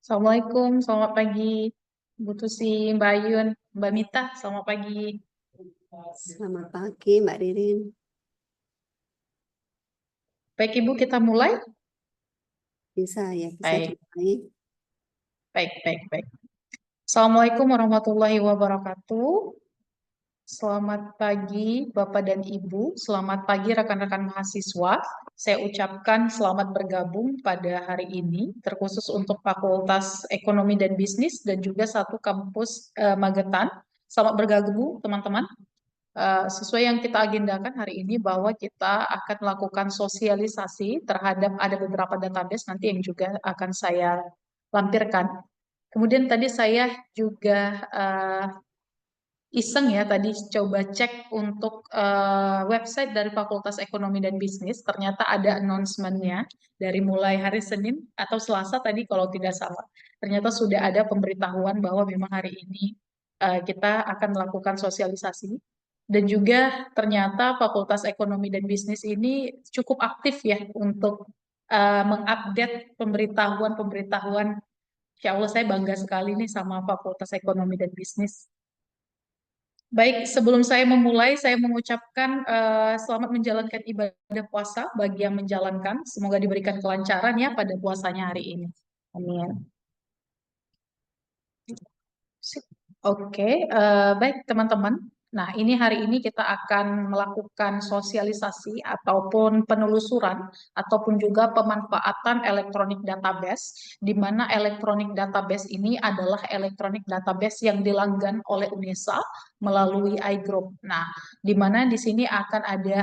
Assalamualaikum, selamat pagi. Bu Tusi, Mbak Ayun, Mbak Mita, selamat pagi. Selamat pagi, Mbak Ririn. Baik Ibu, kita mulai? Bisa ya, bisa Baik, dimulai. baik, baik, baik. Assalamualaikum warahmatullahi wabarakatuh. Selamat pagi Bapak dan Ibu, selamat pagi rekan-rekan mahasiswa. Saya ucapkan selamat bergabung pada hari ini, terkhusus untuk Fakultas Ekonomi dan Bisnis dan juga satu kampus Magetan. Selamat bergabung teman-teman. Sesuai yang kita agendakan hari ini bahwa kita akan melakukan sosialisasi terhadap ada beberapa database nanti yang juga akan saya lampirkan. Kemudian tadi saya juga iseng ya tadi coba cek untuk website dari Fakultas Ekonomi dan Bisnis. Ternyata ada announcement-nya dari mulai hari Senin atau Selasa tadi kalau tidak salah. Ternyata sudah ada pemberitahuan bahwa memang hari ini kita akan melakukan sosialisasi. Dan juga ternyata Fakultas Ekonomi dan Bisnis ini cukup aktif ya untuk mengupdate pemberitahuan-pemberitahuan. Insya Allah saya bangga sekali nih sama Fakultas Ekonomi dan Bisnis. Baik, sebelum saya memulai, saya mengucapkan selamat menjalankan ibadah puasa bagi yang menjalankan. Semoga diberikan kelancaran ya pada puasanya hari ini. Amin. Sip. Oke, baik teman-teman. Nah, ini hari ini kita akan melakukan sosialisasi ataupun penelusuran ataupun juga pemanfaatan elektronik database, di mana elektronik database ini adalah elektronik database yang dilanggan oleh UNESA melalui iGroup. Nah, di mana di sini akan ada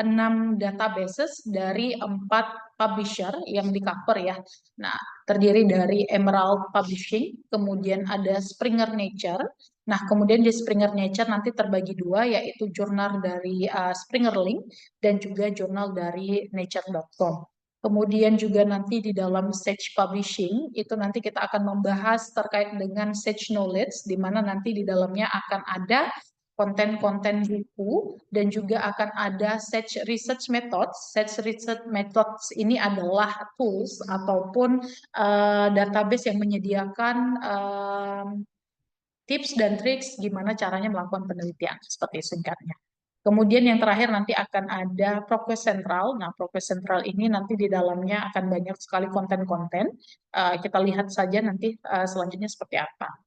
6 databases dari 4 publisher yang di cover ya. Nah, terdiri dari Emerald Publishing, kemudian ada Springer Nature. Nah, kemudian di Springer Nature nanti terbagi dua, yaitu jurnal dari Springer Link dan juga jurnal dari Nature.com. Kemudian juga nanti di dalam Sage Publishing itu nanti kita akan membahas terkait dengan Sage Knowledge, di mana nanti di dalamnya akan ada konten-konten buku dan juga akan ada Sage Research Methods. Sage Research Methods ini adalah tools ataupun database yang menyediakan tips dan triks gimana caranya melakukan penelitian seperti singkatnya. Kemudian yang terakhir nanti akan ada Progress Central. Nah, Progress Central ini nanti di dalamnya akan banyak sekali konten-konten. Kita lihat saja nanti selanjutnya seperti apa.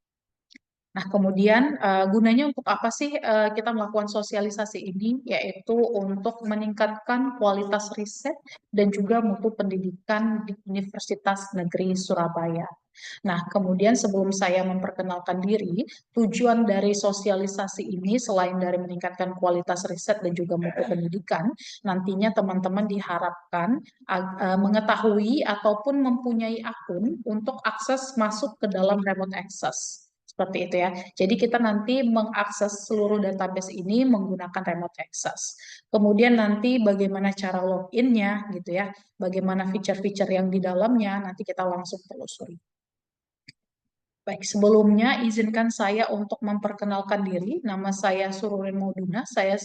Nah, kemudian gunanya untuk apa sih kita melakukan sosialisasi ini? Yaitu untuk meningkatkan kualitas riset dan juga mutu pendidikan di Universitas Negeri Surabaya. Nah, kemudian sebelum saya memperkenalkan diri, tujuan dari sosialisasi ini selain dari meningkatkan kualitas riset dan juga mutu pendidikan, nantinya teman-teman diharapkan mengetahui ataupun mempunyai akun untuk akses masuk ke dalam remote access. Seperti itu ya. Jadi kita nanti mengakses seluruh database ini menggunakan remote access. Kemudian nanti bagaimana cara login-nya gitu ya. Bagaimana fitur-fitur yang di dalamnya nanti kita langsung telusuri. Baik, sebelumnya izinkan saya untuk memperkenalkan diri. Nama saya Sururin Mauduna. Saya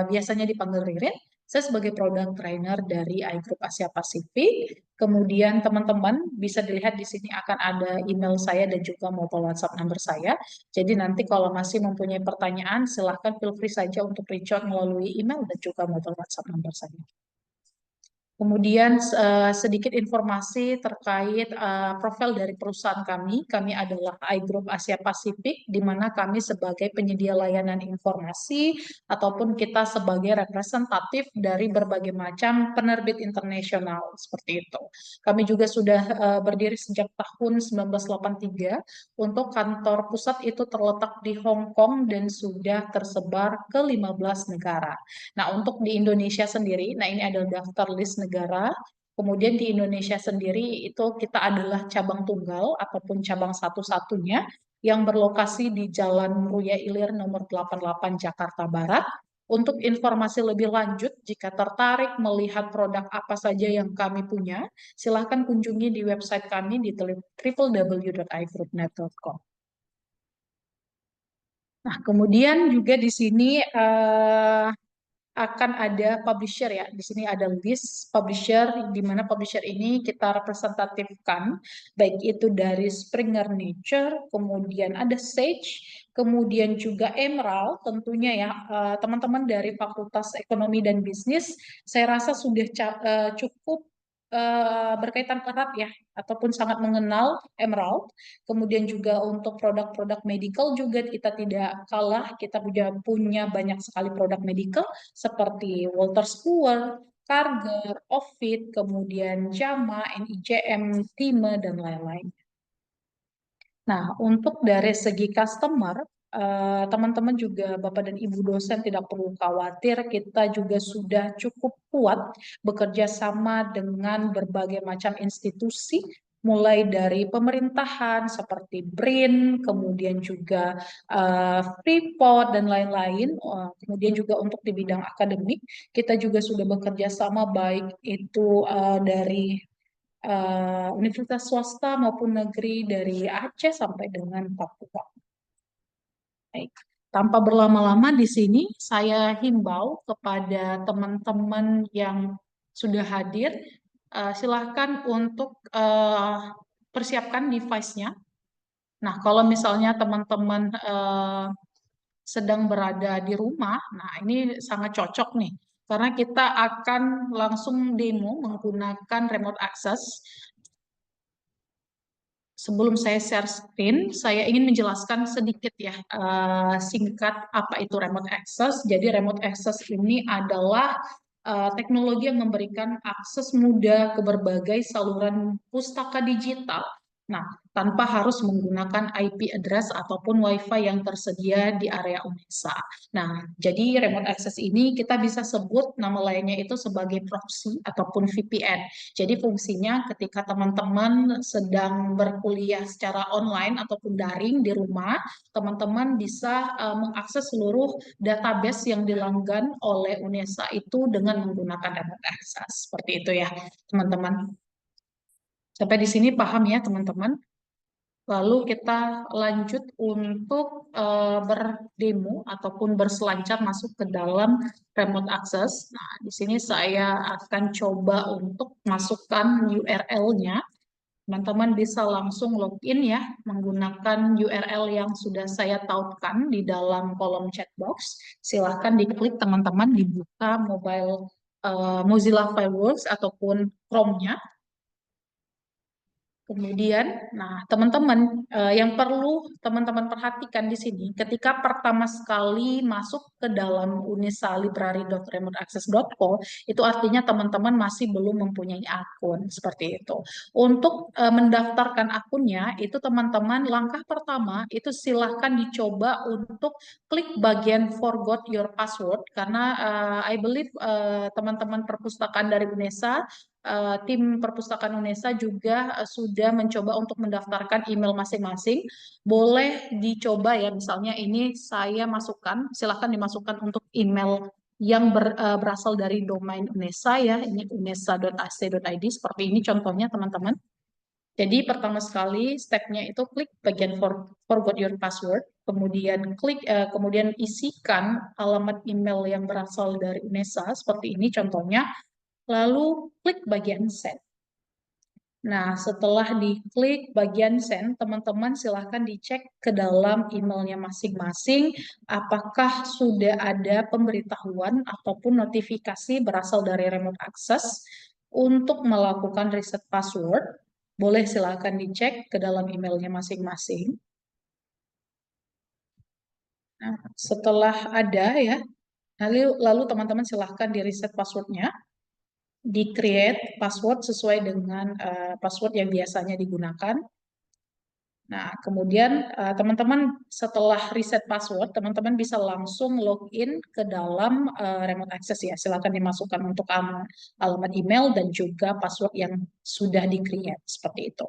biasanya dipanggil Ririn. Saya sebagai product trainer dari iGroup Asia Pasifik. Kemudian teman-teman bisa dilihat di sini akan ada email saya dan juga mobile WhatsApp number saya. Jadi nanti kalau masih mempunyai pertanyaan, silahkan feel free saja untuk reach out melalui email dan juga mobile WhatsApp number saya. Kemudian sedikit informasi terkait profil dari perusahaan kami. Kami adalah iGroup Asia Pasifik, di mana kami sebagai penyedia layanan informasi ataupun kita sebagai representatif dari berbagai macam penerbit internasional seperti itu. Kami juga sudah berdiri sejak tahun 1983. Untuk kantor pusat itu terletak di Hong Kong dan sudah tersebar ke 15 negara. Nah, untuk di Indonesia sendiri, nah ini adalah daftar list negara. Kemudian di Indonesia sendiri itu kita adalah cabang tunggal ataupun cabang satu-satunya yang berlokasi di Jalan Ruya Ilir nomor 88 Jakarta Barat. Untuk informasi lebih lanjut, jika tertarik melihat produk apa saja yang kami punya, silahkan kunjungi di website kami di www.igroupnet.com. Nah, kemudian juga di sini akan ada publisher ya. Di sini ada list publisher, di mana publisher ini kita representatifkan, baik itu dari Springer Nature, kemudian ada Sage, kemudian juga Emerald, tentunya ya teman-teman dari Fakultas Ekonomi dan Bisnis, saya rasa sudah cukup berkaitan erat ya, ataupun sangat mengenal Emerald. Kemudian juga untuk produk-produk medical juga kita tidak kalah, kita punya banyak sekali produk medical seperti Wolters Kluwer, Karger, Ovid, kemudian JAMA, NIJM, Time, dan lain-lain. Nah, untuk dari segi customer, teman-teman juga Bapak dan Ibu dosen tidak perlu khawatir, kita juga sudah cukup kuat bekerja sama dengan berbagai macam institusi, mulai dari pemerintahan seperti BRIN, kemudian juga Freeport dan lain-lain. Kemudian juga untuk di bidang akademik, kita juga sudah bekerja sama baik itu dari universitas swasta maupun negeri dari Aceh sampai dengan Papua. Baik. Tanpa berlama-lama di sini, saya himbau kepada teman-teman yang sudah hadir, silahkan untuk persiapkan device-nya. Nah, kalau misalnya teman-teman sedang berada di rumah, nah ini sangat cocok nih, karena kita akan langsung demo menggunakan remote access. Sebelum saya share screen, saya ingin menjelaskan sedikit ya, singkat apa itu remote access. Jadi remote access ini adalah teknologi yang memberikan akses mudah ke berbagai saluran pustaka digital. Nah, tanpa harus menggunakan IP address ataupun WiFi yang tersedia di area UNESA. Nah, jadi remote access ini kita bisa sebut nama lainnya itu sebagai proxy ataupun VPN. Jadi fungsinya ketika teman-teman sedang berkuliah secara online ataupun daring di rumah, teman-teman bisa mengakses seluruh database yang dilanggan oleh UNESA itu dengan menggunakan remote access. Seperti itu ya, teman-teman. Sampai di sini paham ya, teman-teman? Lalu kita lanjut untuk berdemo ataupun berselancar masuk ke dalam remote access. Nah, di sini saya akan coba untuk masukkan URL-nya. Teman-teman bisa langsung login ya menggunakan URL yang sudah saya tautkan di dalam kolom chat box. Silahkan diklik teman-teman dibuka mobile Mozilla Fireworks ataupun Chrome-nya. Kemudian, nah teman-teman yang perlu teman-teman perhatikan di sini, ketika pertama sekali masuk ke dalam unisalibrary.remoteaccess.co, itu artinya teman-teman masih belum mempunyai akun seperti itu. Untuk mendaftarkan akunnya, itu teman-teman langkah pertama itu silahkan dicoba untuk klik bagian forgot your password, karena I believe teman-teman perpustakaan dari UNESA, tim perpustakaan UNESA juga sudah mencoba untuk mendaftarkan email masing-masing. Boleh dicoba ya, misalnya ini saya masukkan, silahkan dimasukkan untuk email yang berasal dari domain UNESA ya, ini unesa.ac.id, seperti ini contohnya teman-teman. Jadi pertama sekali stepnya itu klik bagian forgot your password, kemudian kemudian isikan alamat email yang berasal dari UNESA seperti ini contohnya, lalu klik bagian send. Nah, setelah diklik bagian send, teman-teman silahkan dicek ke dalam emailnya masing-masing apakah sudah ada pemberitahuan ataupun notifikasi berasal dari remote access untuk melakukan reset password. Boleh silahkan dicek ke dalam emailnya masing-masing. Nah, setelah ada ya, lalu teman-teman silahkan di reset passwordnya, di create password sesuai dengan password yang biasanya digunakan. Nah, kemudian teman-teman setelah reset password, teman-teman bisa langsung login ke dalam remote access ya. Silakan dimasukkan untuk alamat email dan juga password yang sudah di-create seperti itu.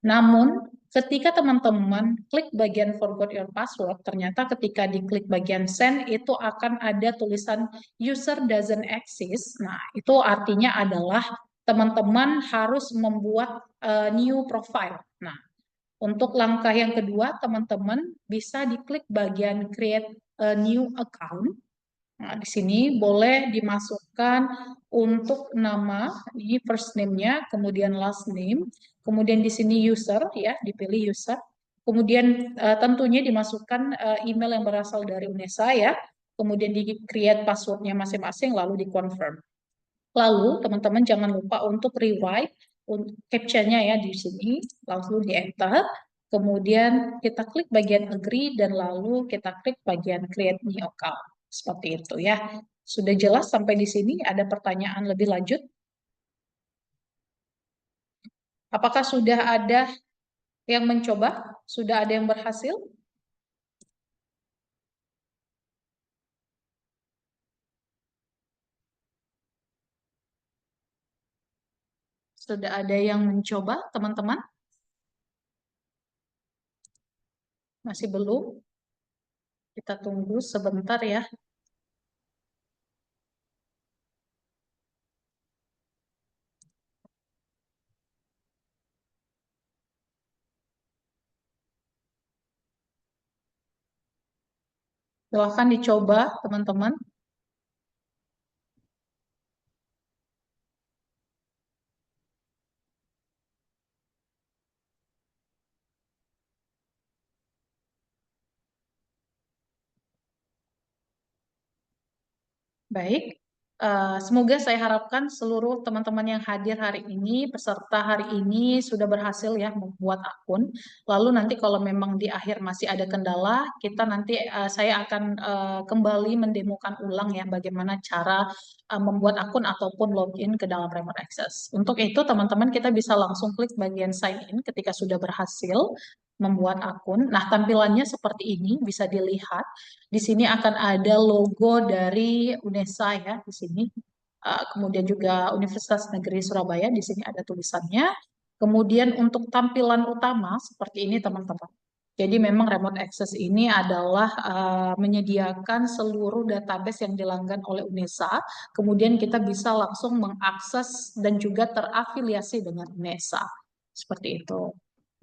Namun, ketika teman-teman klik bagian forgot your password, ternyata ketika diklik bagian send itu akan ada tulisan user doesn't exist. Nah, itu artinya adalah teman-teman harus membuat new profile. Nah, untuk langkah yang kedua, teman-teman bisa diklik bagian create a new account. Nah, di sini boleh dimasukkan untuk nama, ini first name-nya, kemudian last name, kemudian di sini user, ya, dipilih user. Kemudian tentunya dimasukkan email yang berasal dari UNESA, ya. Kemudian di-create password-nya masing-masing, lalu di-confirm. Lalu teman-teman jangan lupa untuk rewrite captcha-nya ya di sini, langsung di-enter. Kemudian kita klik bagian agree dan lalu kita klik bagian create new account. Seperti itu ya. Sudah jelas sampai di sini? Ada pertanyaan lebih lanjut? Apakah sudah ada yang mencoba? Sudah ada yang berhasil? Sudah ada yang mencoba, teman-teman? Masih belum? Kita tunggu sebentar ya. Silahkan dicoba, teman-teman. Baik, semoga saya harapkan seluruh teman-teman yang hadir hari ini, peserta hari ini sudah berhasil ya membuat akun. Lalu nanti kalau memang di akhir masih ada kendala, kita nanti saya akan kembali mendemokan ulang ya bagaimana cara membuat akun ataupun login ke dalam Remote Access. Untuk itu teman-teman kita bisa langsung klik bagian sign in ketika sudah berhasil membuat akun. Nah, tampilannya seperti ini bisa dilihat. Di sini akan ada logo dari UNESA ya di sini. Kemudian juga Universitas Negeri Surabaya di sini ada tulisannya. Kemudian untuk tampilan utama seperti ini teman-teman. Jadi memang remote access ini adalah menyediakan seluruh database yang dilanggan oleh UNESA. Kemudian kita bisa langsung mengakses dan juga terafiliasi dengan UNESA. Seperti itu.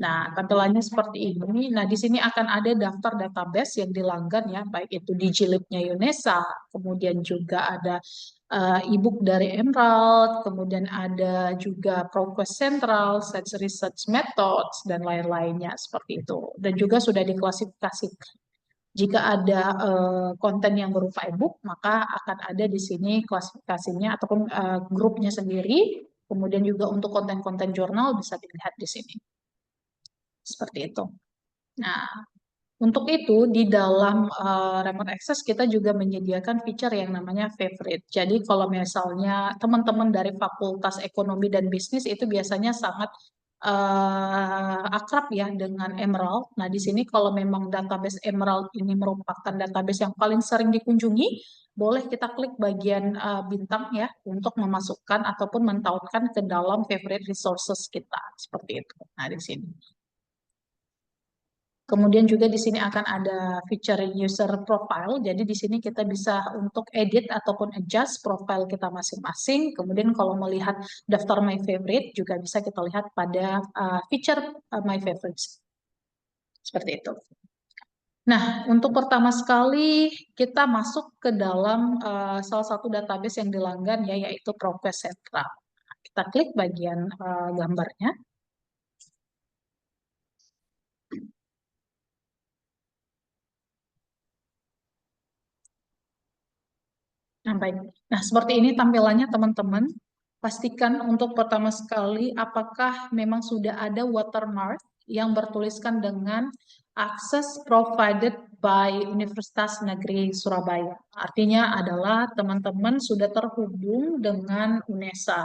Nah, tampilannya seperti ini. Nah, di sini akan ada daftar database yang dilanggan ya, baik itu Digilib-nya UNESA, kemudian juga ada e-book dari Emerald, kemudian ada juga ProQuest Central, Search Research Methods, dan lain-lainnya seperti itu. Dan juga sudah diklasifikasikan. Jika ada konten yang berupa e-book, maka akan ada di sini klasifikasinya ataupun grupnya sendiri. Kemudian juga untuk konten-konten jurnal bisa dilihat di sini. Seperti itu. Nah, untuk itu di dalam remote access kita juga menyediakan feature yang namanya favorite. Jadi kalau misalnya teman-teman dari Fakultas Ekonomi dan Bisnis itu biasanya sangat akrab ya dengan Emerald. Nah, di sini kalau memang database Emerald ini merupakan database yang paling sering dikunjungi, boleh kita klik bagian bintang ya untuk memasukkan ataupun mentautkan ke dalam favorite resources kita. Seperti itu. Nah, di sini. Kemudian juga di sini akan ada feature user profile. Jadi di sini kita bisa untuk edit ataupun adjust profile kita masing-masing. Kemudian kalau melihat daftar my favorite juga bisa kita lihat pada feature my favorites. Seperti itu. Nah, untuk pertama sekali kita masuk ke dalam salah satu database yang dilanggan ya, yaitu ProQuest Central. Kita klik bagian gambarnya. Nah, baik. Nah, seperti ini tampilannya teman-teman. Pastikan untuk pertama sekali apakah memang sudah ada watermark yang bertuliskan dengan akses provided by Universitas Negeri Surabaya. Artinya adalah teman-teman sudah terhubung dengan UNESA.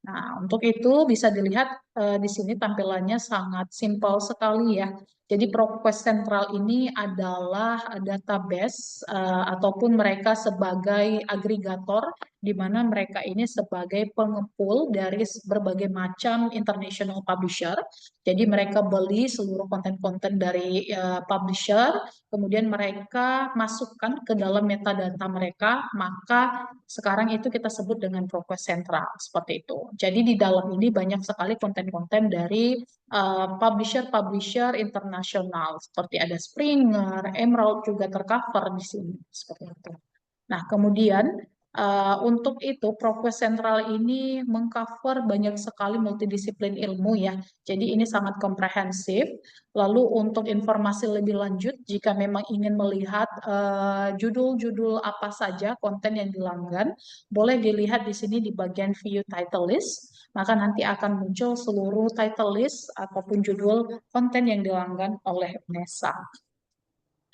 Nah, untuk itu bisa dilihat di sini tampilannya sangat simpel sekali ya. Jadi ProQuest Central ini adalah database ataupun mereka sebagai agregator di mana mereka ini sebagai pengepul dari berbagai macam international publisher. Jadi mereka beli seluruh konten-konten dari publisher, kemudian mereka masukkan ke dalam metadata mereka, maka sekarang itu kita sebut dengan ProQuest Central, seperti itu. Jadi di dalam ini banyak sekali konten-konten dari publisher-publisher internasional, seperti ada Springer, Emerald juga tercover di sini, seperti itu. Nah, kemudian untuk itu Progress Sentral ini mengcover banyak sekali multidisiplin ilmu ya. Jadi ini sangat komprehensif. Lalu untuk informasi lebih lanjut, jika memang ingin melihat judul-judul apa saja konten yang dilanggan, boleh dilihat di sini di bagian View Title List. Maka nanti akan muncul seluruh title list ataupun judul konten yang dilanggan oleh UNESA.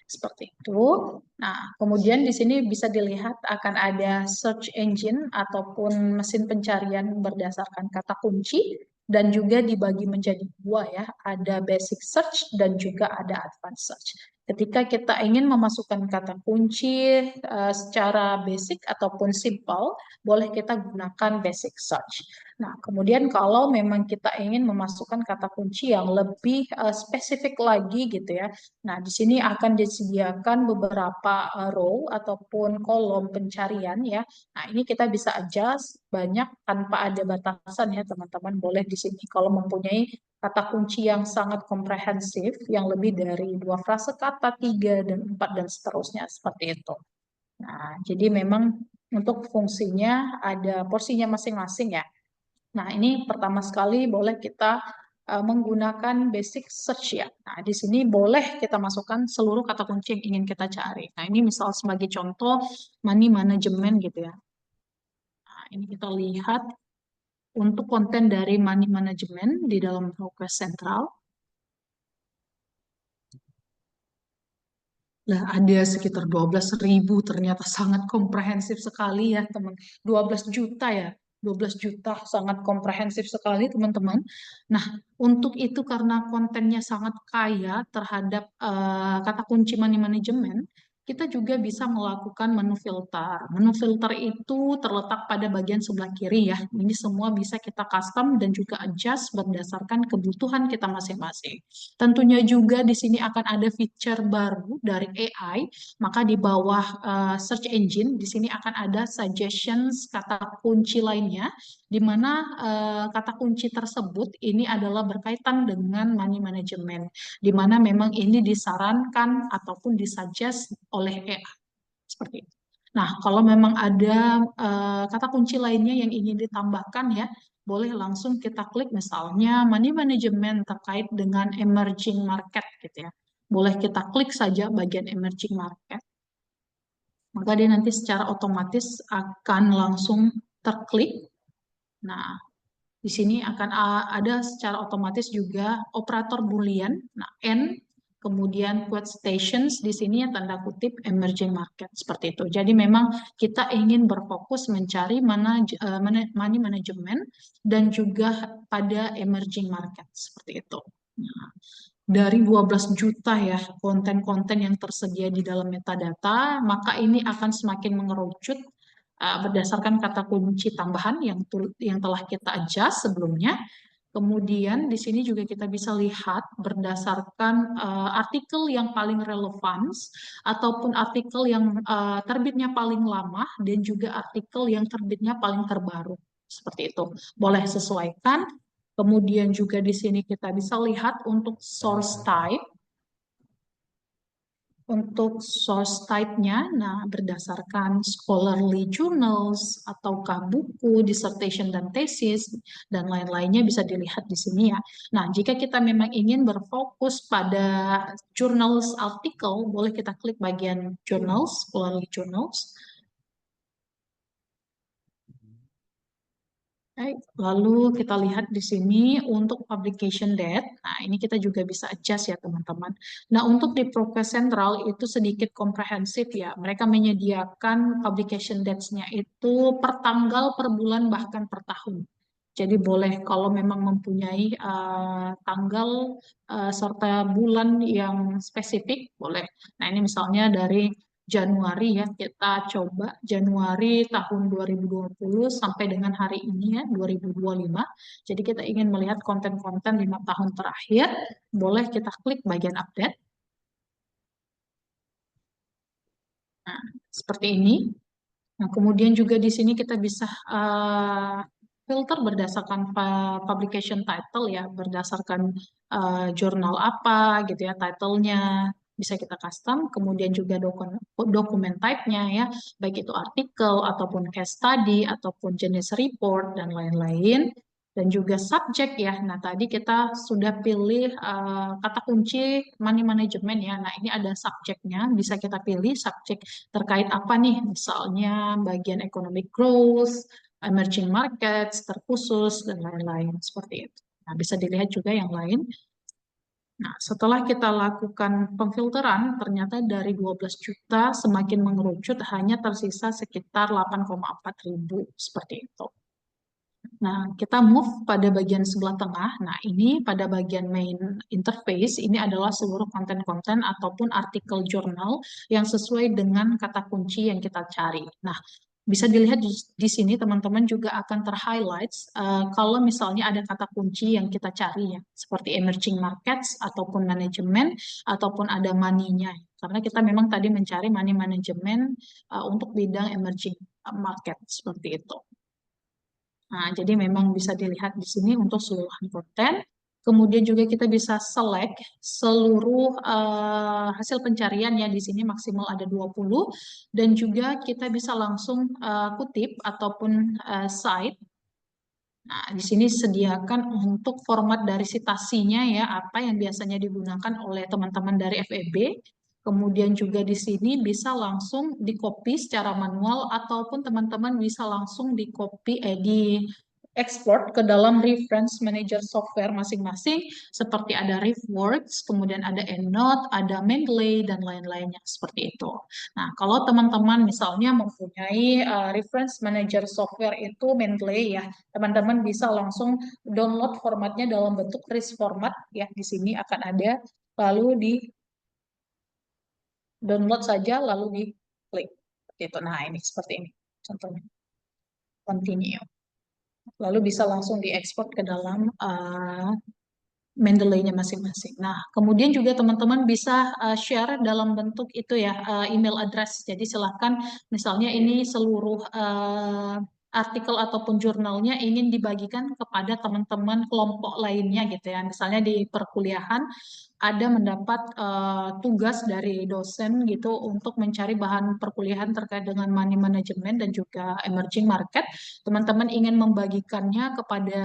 Seperti itu. Nah, kemudian di sini bisa dilihat akan ada search engine ataupun mesin pencarian berdasarkan kata kunci dan juga dibagi menjadi dua ya, ada basic search dan juga ada advanced search. Ketika kita ingin memasukkan kata kunci secara basic ataupun simple, boleh kita gunakan basic search. Nah, kemudian kalau memang kita ingin memasukkan kata kunci yang lebih spesifik lagi gitu ya, nah, di sini akan disediakan beberapa row ataupun kolom pencarian ya. Nah, ini kita bisa adjust banyak tanpa ada batasan ya, teman-teman. Boleh di sini kalau mempunyai kata kunci yang sangat komprehensif, yang lebih dari 2 frase kata, 3 dan 4 dan seterusnya seperti itu. Nah, jadi memang untuk fungsinya ada porsinya masing-masing ya. Nah, ini pertama sekali boleh kita menggunakan basic search ya. Nah, di sini boleh kita masukkan seluruh kata kunci yang ingin kita cari. Nah, ini misal sebagai contoh money management gitu ya. Nah, ini kita lihat untuk konten dari money management di dalam Progress Central. Nah, ada sekitar 12.000, ternyata sangat komprehensif sekali ya, teman. 12 juta ya, 12 juta sangat komprehensif sekali, teman-teman. Nah, untuk itu karena kontennya sangat kaya terhadap kata kunci money management, kita juga bisa melakukan menu filter. Menu filter itu terletak pada bagian sebelah kiri ya. Ini semua bisa kita custom dan juga adjust berdasarkan kebutuhan kita masing-masing. Tentunya juga di sini akan ada feature baru dari AI, maka di bawah search engine di sini akan ada suggestions kata kunci lainnya, di mana kata kunci tersebut ini adalah berkaitan dengan money management, di mana memang ini disarankan ataupun disuggest oleh AI seperti itu. Nah, kalau memang ada kata kunci lainnya yang ingin ditambahkan ya, boleh langsung kita klik misalnya money management terkait dengan emerging market gitu ya. Boleh kita klik saja bagian emerging market. Maka dia nanti secara otomatis akan langsung terklik. Nah, di sini akan ada secara otomatis juga operator boolean. Nah, N kemudian quotations di sini ya tanda kutip emerging market seperti itu. Jadi memang kita ingin berfokus mencari money management dan juga pada emerging market seperti itu. Nah, dari 12 juta ya konten-konten yang tersedia di dalam metadata, maka ini akan semakin mengerucut berdasarkan kata kunci tambahan yang telah kita adjust sebelumnya. Kemudian di sini juga kita bisa lihat berdasarkan artikel yang paling relevan ataupun artikel yang terbitnya paling lama dan juga artikel yang terbitnya paling terbaru. Seperti itu. Boleh sesuaikan. Kemudian juga di sini kita bisa lihat untuk source type. Untuk source type-nya, nah berdasarkan scholarly journals, ataukah buku, dissertation dan tesis, dan lain-lainnya bisa dilihat di sini ya. Nah, jika kita memang ingin berfokus pada journals artikel, boleh kita klik bagian journals, scholarly journals. Baik, lalu kita lihat di sini untuk publication date. Nah, ini kita juga bisa adjust ya, teman-teman. Nah, untuk di Progress Central itu sedikit komprehensif ya. Mereka menyediakan publication dates-nya itu per tanggal, per bulan, bahkan per tahun. Jadi boleh kalau memang mempunyai tanggal serta bulan yang spesifik, boleh. Nah, ini misalnya dari Januari ya, kita coba Januari tahun 2020 sampai dengan hari ini ya, 2025. Jadi kita ingin melihat konten-konten 5 tahun terakhir, boleh kita klik bagian update. Nah, seperti ini. Nah, kemudian juga di sini kita bisa filter berdasarkan publication title ya, berdasarkan jurnal apa gitu ya, titlenya. bisa kita custom, kemudian juga dokumen type-nya ya, baik itu artikel ataupun case study ataupun jenis report dan lain-lain. Dan juga subjek ya. Nah, tadi kita sudah pilih kata kunci money management ya. Nah, ini ada subjeknya, bisa kita pilih subjek terkait apa nih? Misalnya bagian economic growth, emerging markets, terkhusus, dan lain-lain seperti itu. Nah, bisa dilihat juga yang lain. Nah, setelah kita lakukan pemfilteran, ternyata dari 12 juta semakin mengerucut hanya tersisa sekitar 8,4 ribu, seperti itu. Nah, kita move pada bagian sebelah tengah. Nah, ini pada bagian main interface, ini adalah seluruh konten-konten ataupun artikel jurnal yang sesuai dengan kata kunci yang kita cari. Nah, bisa dilihat di sini teman-teman juga akan ter-highlights kalau misalnya ada kata kunci yang kita cari ya, seperti emerging markets ataupun manajemen ataupun ada money-nya. Karena kita memang tadi mencari money management untuk bidang emerging market seperti itu. Nah, jadi memang bisa dilihat di sini untuk seluruhan konten. Kemudian juga kita bisa select seluruh hasil pencarian ya, di sini maksimal ada 20 dan juga kita bisa langsung kutip ataupun cite. Nah, di sini sediakan untuk format dari citasinya ya, apa yang biasanya digunakan oleh teman-teman dari FEB. Kemudian juga di sini bisa langsung di-copy secara manual ataupun teman-teman bisa langsung di export ke dalam reference manager software masing-masing seperti ada RefWorks, kemudian ada EndNote, ada Mendeley dan lain-lainnya seperti itu. Nah, kalau teman-teman misalnya mempunyai reference manager software itu Mendeley ya, teman-teman bisa langsung download formatnya dalam bentuk RIS format ya, di sini akan ada, lalu di download saja lalu diklik seperti itu. Nah, ini seperti ini contohnya. Continue. Lalu bisa langsung diekspor ke dalam Mendeley-nya masing-masing. Nah, kemudian juga teman-teman bisa share dalam bentuk itu ya, email address. Jadi silahkan misalnya ini seluruh artikel ataupun jurnalnya ingin dibagikan kepada teman-teman kelompok lainnya gitu ya. Misalnya di perkuliahan ada mendapat tugas dari dosen gitu untuk mencari bahan perkuliahan terkait dengan money management dan juga emerging market. Teman-teman ingin membagikannya kepada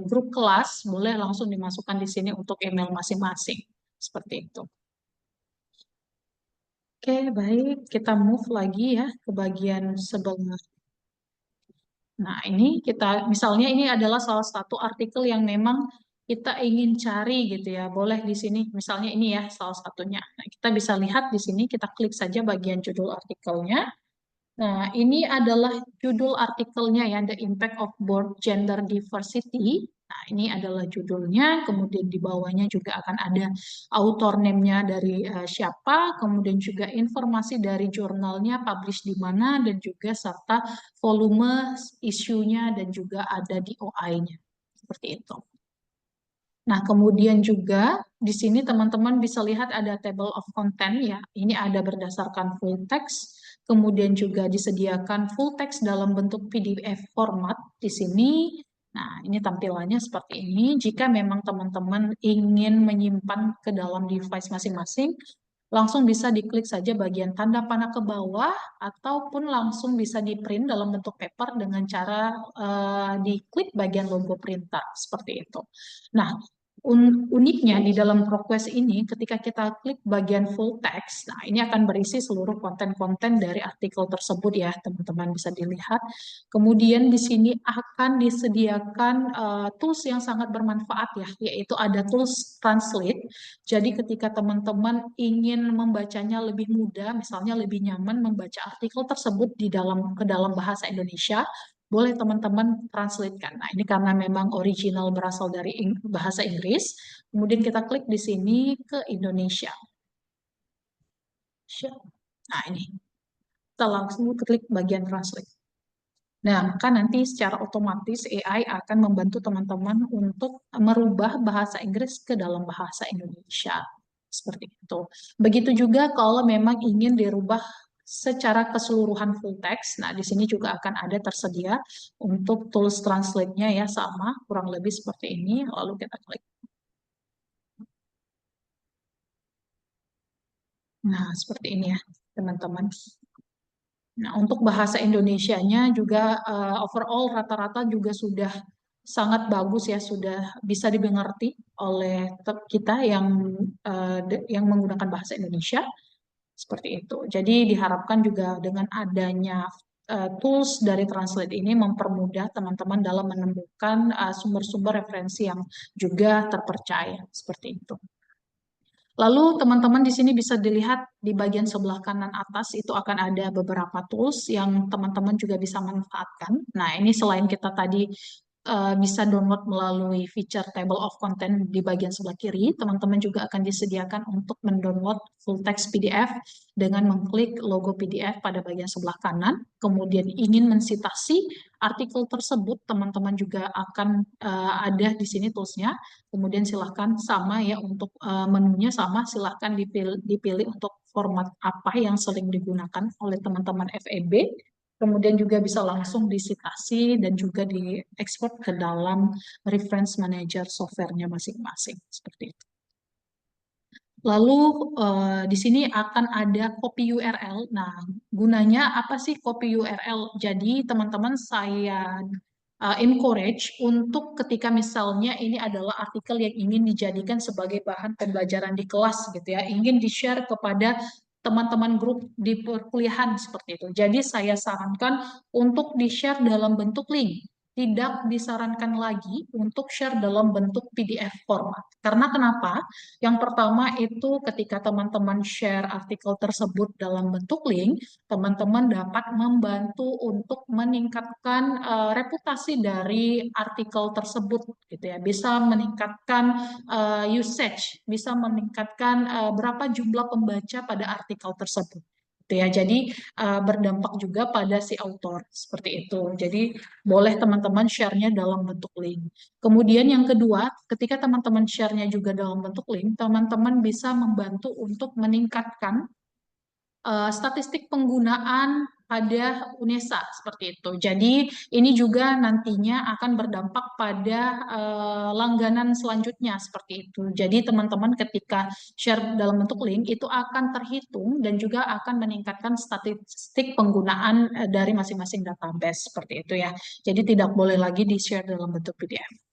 grup kelas, boleh langsung dimasukkan di sini untuk email masing-masing. Seperti itu. Oke, baik. Kita move lagi ya ke bagian sebelah. Nah, ini kita, misalnya ini adalah salah satu artikel yang memang kita ingin cari gitu ya. Boleh di sini, misalnya ini ya salah satunya. Nah, kita bisa lihat di sini, kita klik saja bagian judul artikelnya. Nah, ini adalah judul artikelnya ya, The Impact of Board Gender Diversity. Nah, ini adalah judulnya, kemudian di bawahnya juga akan ada author name-nya dari siapa, kemudian juga informasi dari jurnalnya, publish di mana, dan juga serta volume isunya dan juga ada di OI-nya. Seperti itu. Nah, kemudian juga di sini teman-teman bisa lihat ada table of content ya. Ini ada berdasarkan full text, kemudian juga disediakan full text dalam bentuk PDF format di sini. Nah, ini tampilannya seperti ini. Jika memang teman-teman ingin menyimpan ke dalam device masing-masing, langsung bisa diklik saja bagian tanda panah ke bawah, ataupun langsung bisa di-print dalam bentuk paper dengan cara diklik bagian logo printer, seperti itu. Nah, uniknya di dalam ProQuest ini, ketika kita klik bagian full text, nah ini akan berisi seluruh konten-konten dari artikel tersebut ya, teman-teman bisa dilihat. Kemudian di sini akan disediakan tools yang sangat bermanfaat ya, yaitu ada tools Translate. Jadi ketika teman-teman ingin membacanya lebih mudah, misalnya lebih nyaman membaca artikel tersebut ke dalam bahasa Indonesia, boleh teman-teman translatekan. Nah, ini karena memang original berasal dari bahasa Inggris, kemudian kita klik di sini ke Indonesia. Nah, ini. Kita langsung klik bagian translate. Nah, maka nanti secara otomatis AI akan membantu teman-teman untuk merubah bahasa Inggris ke dalam bahasa Indonesia. Seperti itu. Begitu juga kalau memang ingin dirubah secara keseluruhan full text. Nah, di sini juga akan ada tersedia untuk tools translate-nya ya, sama, kurang lebih seperti ini. Lalu kita klik. Nah, seperti ini ya, teman-teman. Nah, untuk bahasa Indonesianya juga overall rata-rata juga sudah sangat bagus ya, sudah bisa dimengerti oleh kita yang menggunakan bahasa Indonesia seperti itu. Jadi diharapkan juga dengan adanya tools dari Translate ini mempermudah teman-teman dalam menemukan sumber-sumber referensi yang juga terpercaya seperti itu. Lalu teman-teman di sini bisa dilihat di bagian sebelah kanan atas itu akan ada beberapa tools yang teman-teman juga bisa manfaatkan. Nah, ini selain kita tadi bisa download melalui feature table of content di bagian sebelah kiri, teman-teman juga akan disediakan untuk mendownload full text PDF dengan mengklik logo PDF pada bagian sebelah kanan. Kemudian ingin mensitasi artikel tersebut, teman-teman juga akan ada di sini toolsnya. Kemudian silahkan sama ya untuk menunya sama, silahkan dipilih untuk format apa yang sering digunakan oleh teman-teman FEB. Kemudian juga bisa langsung disitasi dan juga diekspor ke dalam reference manager softwarenya masing-masing seperti itu. Lalu di sini akan ada copy URL. Nah, gunanya apa sih copy URL? Jadi teman-teman saya encourage untuk ketika misalnya ini adalah artikel yang ingin dijadikan sebagai bahan pembelajaran di kelas gitu ya, ingin di-share kepada teman-teman grup di perkuliahan seperti itu. Jadi saya sarankan untuk di-share dalam bentuk link. Tidak disarankan lagi untuk share dalam bentuk PDF format. Karena kenapa? Yang pertama itu ketika teman-teman share artikel tersebut dalam bentuk link, teman-teman dapat membantu untuk meningkatkan reputasi dari artikel tersebut gitu ya. Bisa meningkatkan usage, bisa meningkatkan berapa jumlah pembaca pada artikel tersebut. Gitu ya. Jadi berdampak juga pada si author seperti itu. Jadi boleh teman-teman share-nya dalam bentuk link. Kemudian yang kedua, ketika teman-teman share-nya juga dalam bentuk link, teman-teman bisa membantu untuk meningkatkan statistik penggunaan pada UNESA seperti itu. Jadi ini juga nantinya akan berdampak pada langganan selanjutnya seperti itu. Jadi teman-teman ketika share dalam bentuk link itu akan terhitung dan juga akan meningkatkan statistik penggunaan dari masing-masing database seperti itu ya. Jadi tidak boleh lagi di-share dalam bentuk PDF.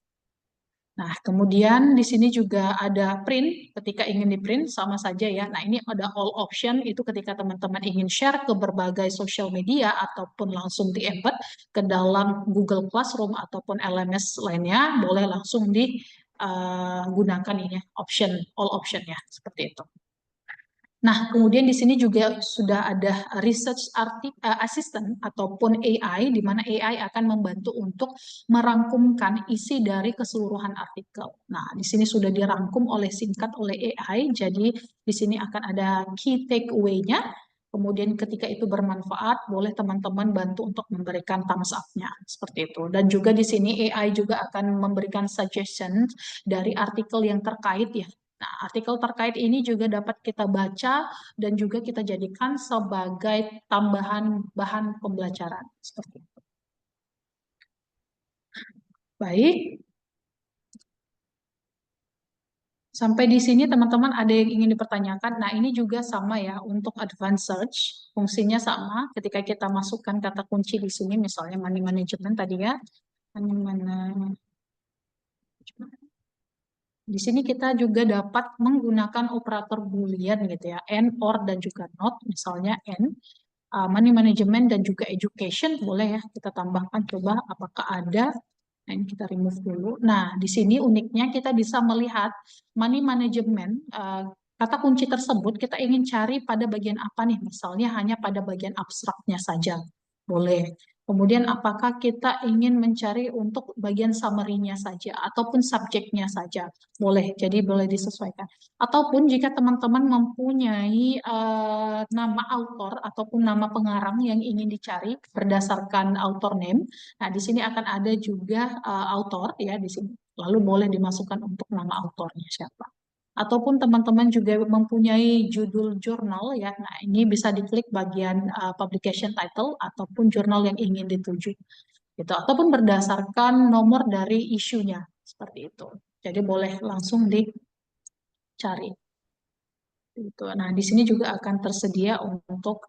Nah, kemudian di sini juga ada print, ketika ingin di-print sama saja ya. Nah, ini ada all option, itu ketika teman-teman ingin share ke berbagai social media ataupun langsung di-embed ke dalam Google Classroom ataupun LMS lainnya, boleh langsung digunakan ini option, all option ya, seperti itu. Nah, kemudian di sini juga sudah ada research assistant ataupun AI, di mana AI akan membantu untuk merangkumkan isi dari keseluruhan artikel. Nah, di sini sudah dirangkum oleh singkat oleh AI, jadi di sini akan ada key takeaway-nya. Kemudian ketika itu bermanfaat, boleh teman-teman bantu untuk memberikan thumbs up-nya, seperti itu. Dan juga di sini AI juga akan memberikan suggestion dari artikel yang terkait ya. Nah, artikel terkait ini juga dapat kita baca dan juga kita jadikan sebagai tambahan bahan pembelajaran. Seperti itu. Baik. Sampai di sini teman-teman ada yang ingin dipertanyakan. Nah, ini juga sama ya untuk advanced search. Fungsinya sama ketika kita masukkan kata kunci di sini, misalnya money management tadi ya. Money management. Di sini kita juga dapat menggunakan operator boolean gitu ya, and, or, dan juga not. Misalnya and, money management dan juga education, boleh ya kita tambahkan, coba apakah ada. Nah, ini kita remove dulu. Nah, di sini uniknya kita bisa melihat money management, kata kunci tersebut kita ingin cari pada bagian apa nih, misalnya hanya pada bagian abstraknya saja, boleh. Kemudian apakah kita ingin mencari untuk bagian summary-nya saja ataupun subjeknya saja? Boleh, jadi boleh disesuaikan. Ataupun jika teman-teman mempunyai nama author ataupun nama pengarang yang ingin dicari berdasarkan author name, nah di sini akan ada juga author ya di sini. Lalu boleh dimasukkan untuk nama autornya siapa. Ataupun teman-teman juga mempunyai judul jurnal ya. Nah, ini bisa diklik bagian publication title ataupun jurnal yang ingin dituju. Gitu. Ataupun berdasarkan nomor dari isunya seperti itu. Jadi boleh langsung dicari. Gitu. Nah, di sini juga akan tersedia untuk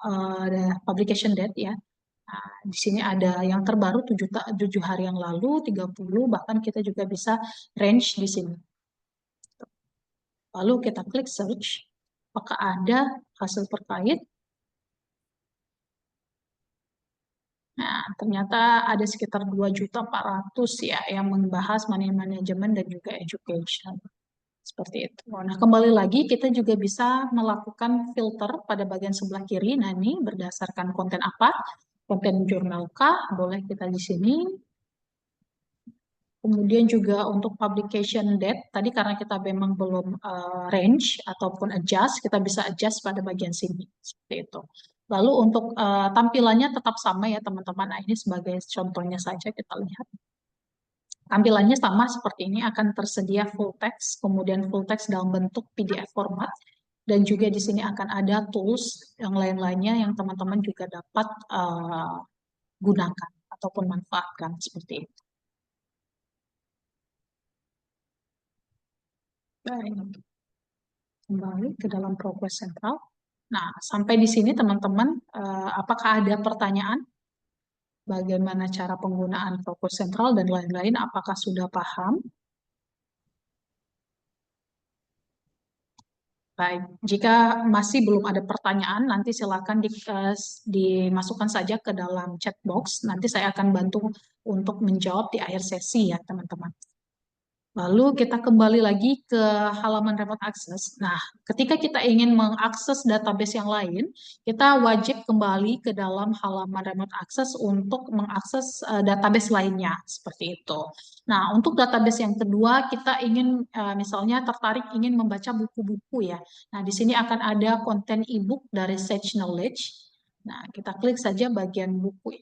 publication date ya. Nah, di sini ada yang terbaru 7 hari yang lalu, 30, bahkan kita juga bisa range di sini. Lalu kita klik search, apakah ada hasil terkait. Nah, ternyata ada sekitar 2.400.000 ya yang membahas money management dan juga education. Seperti itu. Nah, kembali lagi kita juga bisa melakukan filter pada bagian sebelah kiri. Nah, ini berdasarkan konten apa? Konten jurnal kah? Boleh kita di sini. Kemudian juga untuk publication date, tadi karena kita memang belum range ataupun adjust, kita bisa adjust pada bagian sini. Seperti itu. Lalu untuk tampilannya tetap sama ya teman-teman. Nah, ini sebagai contohnya saja kita lihat. Tampilannya sama seperti ini, akan tersedia full text, kemudian full text dalam bentuk PDF format, dan juga di sini akan ada tools yang lain-lainnya yang teman-teman juga dapat gunakan ataupun manfaatkan seperti itu. Baik, kembali ke dalam progres sentral. Nah, sampai di sini teman-teman, apakah ada pertanyaan? Bagaimana cara penggunaan progres sentral dan lain-lain? Apakah sudah paham? Baik, jika masih belum ada pertanyaan, nanti silakan dimasukkan saja ke dalam chat box. Nanti saya akan bantu untuk menjawab di akhir sesi ya, teman-teman. Lalu kita kembali lagi ke halaman remote access. Nah, ketika kita ingin mengakses database yang lain, kita wajib kembali ke dalam halaman remote access untuk mengakses database lainnya, seperti itu. Nah, untuk database yang kedua, kita ingin misalnya tertarik ingin membaca buku-buku ya. Nah, di sini akan ada konten e-book dari Sage Knowledge. Nah, kita klik saja bagian buku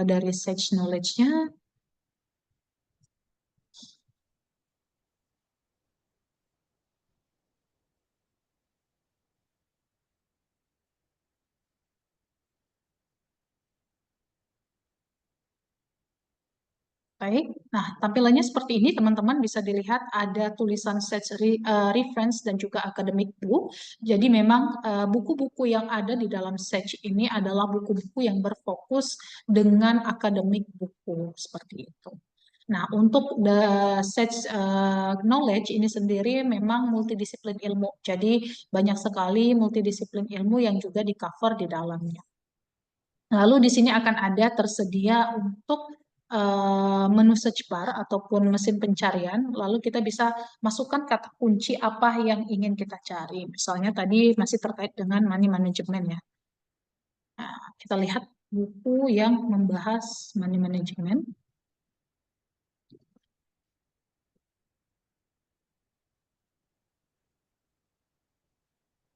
dari Sage Knowledge-nya. Baik, nah tampilannya seperti ini teman-teman bisa dilihat ada tulisan reference dan juga academic book. Jadi memang buku-buku yang ada di dalam Sage ini adalah buku-buku yang berfokus dengan academic buku seperti itu. Nah, untuk the Sage knowledge ini sendiri memang multidisiplin ilmu. Jadi banyak sekali multidisiplin ilmu yang juga di cover di dalamnya. Lalu di sini akan ada tersedia untuk menu search bar ataupun mesin pencarian. Lalu kita bisa masukkan kata kunci apa yang ingin kita cari. Misalnya tadi masih terkait dengan money management ya. Nah, kita lihat buku yang membahas money management.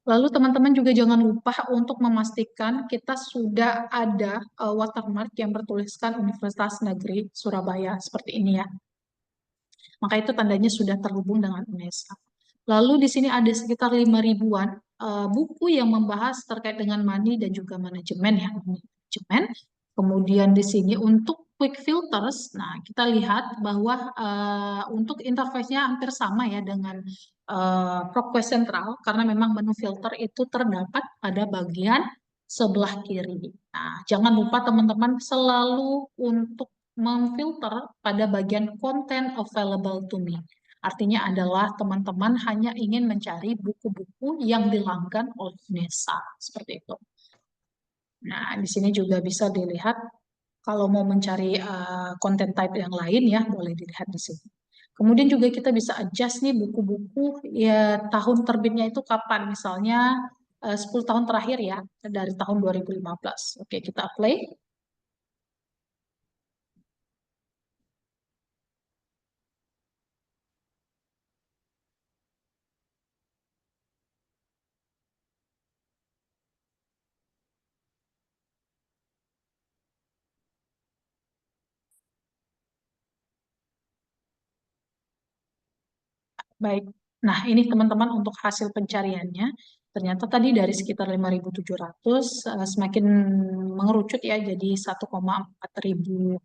Lalu teman-teman juga jangan lupa untuk memastikan kita sudah ada watermark yang bertuliskan Universitas Negeri Surabaya seperti ini ya. Maka itu tandanya sudah terhubung dengan UNESA. Lalu di sini ada sekitar 5.000-an buku yang membahas terkait dengan money dan juga manajemen ya, manajemen. Kemudian di sini untuk quick filters, nah kita lihat bahwa untuk interface-nya hampir sama ya dengan ProQuest Central karena memang menu filter itu terdapat pada bagian sebelah kiri. Nah, jangan lupa teman-teman selalu untuk memfilter pada bagian content available to me. Artinya adalah teman-teman hanya ingin mencari buku-buku yang dilanggan oleh UNESA. Seperti itu. Nah, di sini juga bisa dilihat kalau mau mencari content type yang lain ya, boleh dilihat di sini. Kemudian juga kita bisa adjust nih buku-buku ya tahun terbitnya itu kapan. Misalnya 10 tahun terakhir ya, dari tahun 2015. Oke, kita play. Baik. Nah, ini teman-teman untuk hasil pencariannya. Ternyata tadi dari sekitar 5.700 semakin mengerucut ya jadi 1,4 ribu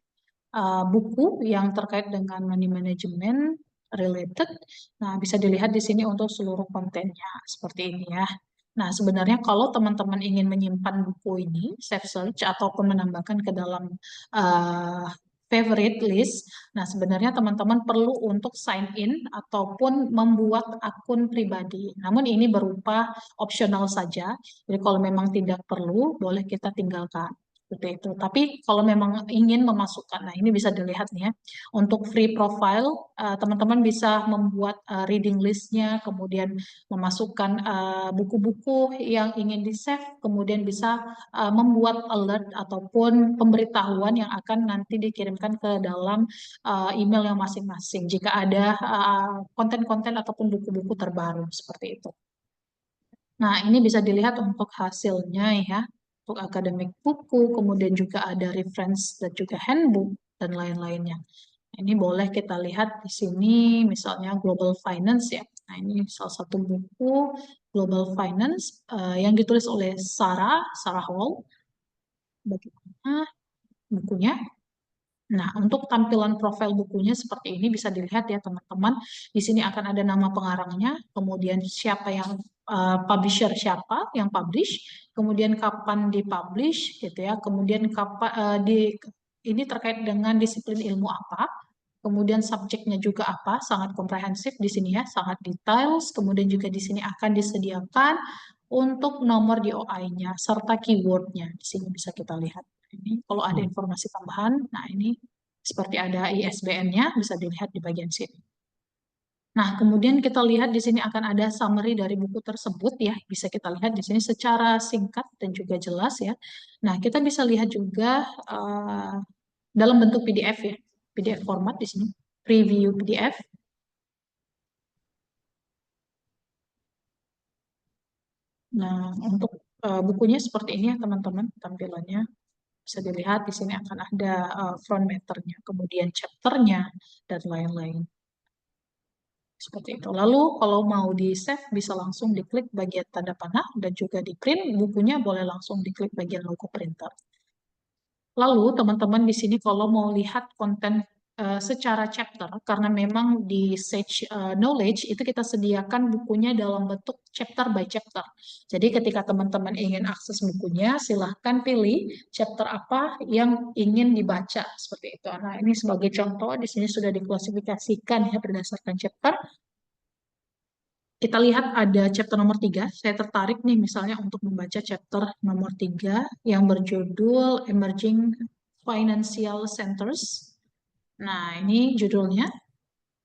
buku yang terkait dengan money management related. Nah, bisa dilihat di sini untuk seluruh kontennya seperti ini ya. Nah, sebenarnya kalau teman-teman ingin menyimpan buku ini, save search, ataupun menambahkan ke dalam uh, favorite list, nah sebenarnya teman-teman perlu untuk sign in ataupun membuat akun pribadi. Namun ini berupa opsional saja, jadi kalau memang tidak perlu, boleh kita tinggalkan. Seperti itu. Tapi kalau memang ingin memasukkan, nah ini bisa dilihat nih ya, untuk free profile, teman-teman bisa membuat reading listnya, kemudian memasukkan buku-buku yang ingin di-save, kemudian bisa membuat alert ataupun pemberitahuan yang akan nanti dikirimkan ke dalam email yang masing-masing jika ada konten-konten ataupun buku-buku terbaru seperti itu. Nah, ini bisa dilihat untuk hasilnya ya, untuk akademik buku, kemudian juga ada reference dan juga handbook dan lain-lainnya. Ini boleh kita lihat di sini, misalnya Global Finance ya. Nah, ini salah satu buku Global Finance yang ditulis oleh Sarah Hall. Bagaimana bukunya? Nah, untuk tampilan profil bukunya seperti ini bisa dilihat ya teman-teman. Di sini akan ada nama pengarangnya, kemudian siapa yang publisher siapa yang publish, kemudian kapan dipublish gitu ya, kemudian kapan ini terkait dengan disiplin ilmu apa, kemudian subjeknya juga apa, sangat komprehensif di sini ya, sangat details, kemudian juga di sini akan disediakan untuk nomor DOI-nya serta keywordnya. Di sini bisa kita lihat. Ini kalau ada informasi tambahan, nah ini seperti ada ISBN-nya bisa dilihat di bagian sini. Nah, kemudian kita lihat di sini akan ada summary dari buku tersebut ya, bisa kita lihat di sini secara singkat dan juga jelas ya. Nah, kita bisa lihat juga dalam bentuk PDF ya, PDF format di sini, preview PDF. Nah, untuk bukunya seperti ini ya teman-teman tampilannya. Bisa dilihat di sini akan ada front matternya, kemudian chapternya, dan lain-lain. Seperti itu. Lalu kalau mau di-save bisa langsung diklik bagian tanda panah dan juga di print, bukunya boleh langsung diklik bagian logo printer. Lalu teman-teman di sini kalau mau lihat konten secara chapter, karena memang di Sage Knowledge itu kita sediakan bukunya dalam bentuk chapter by chapter. Jadi ketika teman-teman ingin akses bukunya, silahkan pilih chapter apa yang ingin dibaca seperti itu. Nah ini sebagai contoh di sini sudah diklasifikasikan ya berdasarkan chapter. Kita lihat ada chapter nomor 3. Saya tertarik nih misalnya untuk membaca chapter nomor 3 yang berjudul Emerging Financial Centers. Nah, ini judulnya,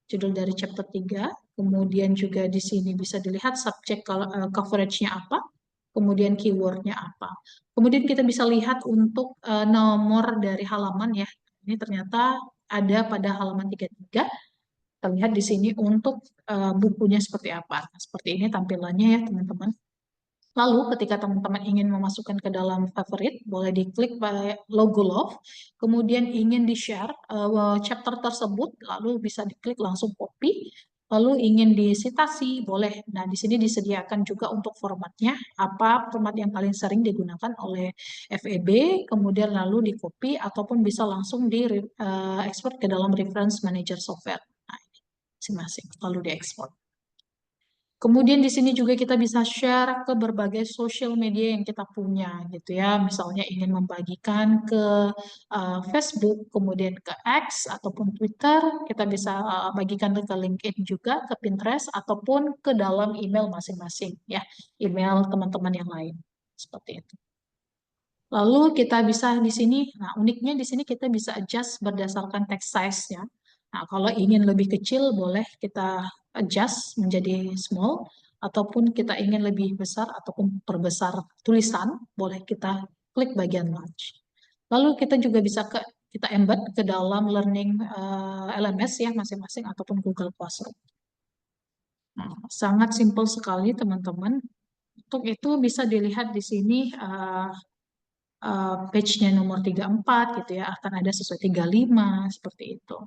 judul dari chapter 3. Kemudian juga di sini bisa dilihat subjek coverage-nya apa, kemudian keyword-nya apa. Kemudian kita bisa lihat untuk nomor dari halaman ya. Ini ternyata ada pada halaman 33. Terlihat di sini untuk bukunya seperti apa. Nah, seperti ini tampilannya ya teman-teman. Lalu ketika teman-teman ingin memasukkan ke dalam favorit, boleh diklik pada logo love, kemudian ingin di-share chapter tersebut, lalu bisa diklik langsung copy, lalu ingin disitasi, boleh. Nah, di sini disediakan juga untuk formatnya, apa format yang paling sering digunakan oleh FEB, kemudian lalu di-copy, ataupun bisa langsung di-export ke dalam reference manager software. Nah, masing-masing, lalu diekspor. Kemudian di sini juga kita bisa share ke berbagai social media yang kita punya gitu ya. Misalnya ingin membagikan ke Facebook, kemudian ke X ataupun Twitter, kita bisa bagikan ke LinkedIn juga, ke Pinterest ataupun ke dalam email masing-masing ya, email teman-teman yang lain. Seperti itu. Lalu kita bisa di sini, nah uniknya di sini kita bisa adjust berdasarkan text size-nya. Nah, kalau ingin lebih kecil boleh kita adjust menjadi small, ataupun kita ingin lebih besar ataupun perbesar tulisan, boleh kita klik bagian large. Lalu kita juga bisa kita embed ke dalam learning LMS ya masing-masing ataupun Google Classroom. Nah, sangat simpel sekali teman-teman. Untuk itu bisa dilihat di sini page-nya nomor 34 gitu ya, akan ada sesuai 35 seperti itu.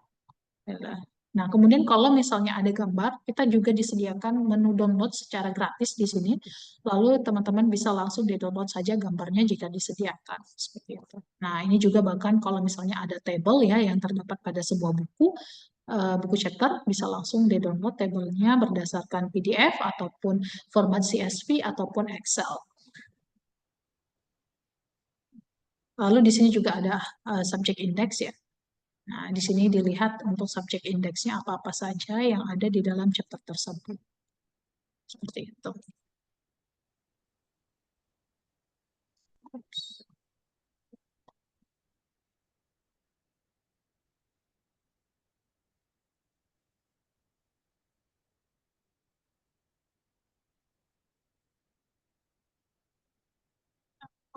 Nah, kemudian kalau misalnya ada gambar, kita juga disediakan menu download secara gratis di sini. Lalu teman-teman bisa langsung di-download saja gambarnya jika disediakan seperti itu. Nah, ini juga bahkan kalau misalnya ada table ya yang terdapat pada sebuah buku, buku chapter, bisa langsung di-download tabelnya berdasarkan PDF ataupun format CSV ataupun Excel. Lalu di sini juga ada subject index ya. Nah, di sini dilihat untuk subject index-nya apa-apa saja yang ada di dalam chapter tersebut. Seperti itu. Oops.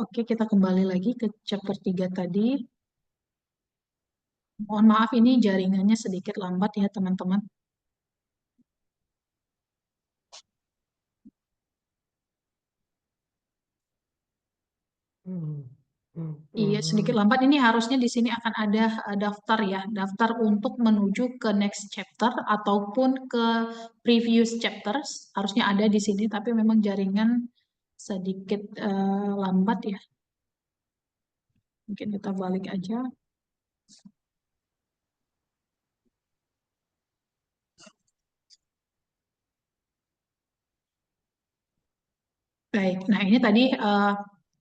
Oke, kita kembali lagi ke chapter 3 tadi. Mohon maaf ini jaringannya sedikit lambat ya teman-teman. Iya, sedikit lambat. Ini harusnya di sini akan ada daftar ya, daftar untuk menuju ke next chapter ataupun ke previous chapters. Harusnya ada di sini, tapi memang jaringan sedikit lambat ya. Mungkin kita balik aja. Baik, nah ini tadi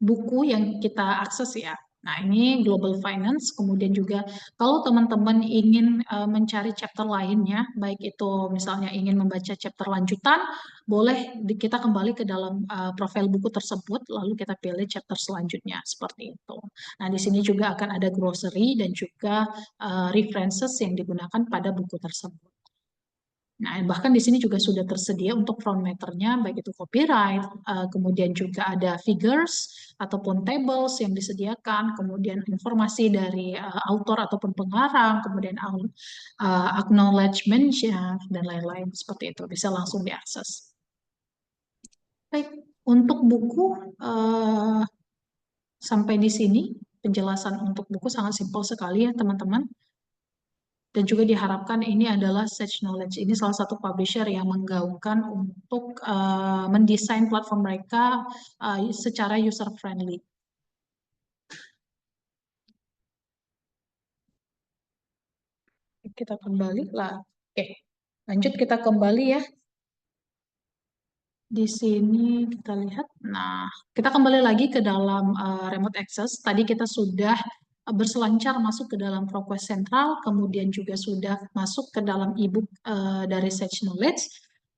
buku yang kita akses ya. Nah ini Global Finance, kemudian juga kalau teman-teman ingin mencari chapter lainnya, baik itu misalnya ingin membaca chapter lanjutan, boleh kita kembali ke dalam profil buku tersebut, lalu kita pilih chapter selanjutnya, seperti itu. Nah di sini juga akan ada glossary dan juga references yang digunakan pada buku tersebut. Nah, bahkan di sini juga sudah tersedia untuk front matternya, baik itu copyright, kemudian juga ada figures ataupun tables yang disediakan, kemudian informasi dari author ataupun pengarang, kemudian acknowledgement dan lain-lain seperti itu bisa langsung diakses. Baik, untuk buku sampai di sini penjelasan untuk buku sangat simpel sekali ya teman-teman. Dan juga diharapkan ini adalah Sage Knowledge. Ini salah satu publisher yang menggaungkan untuk mendesain platform mereka secara user-friendly. Kita kembali lah. Oke, lanjut kita kembali ya. Di sini kita lihat. Nah, kita kembali lagi ke dalam remote access. Tadi kita sudah berselancar masuk ke dalam ProQuest Central, kemudian juga sudah masuk ke dalam ebook dari Sage Knowledge.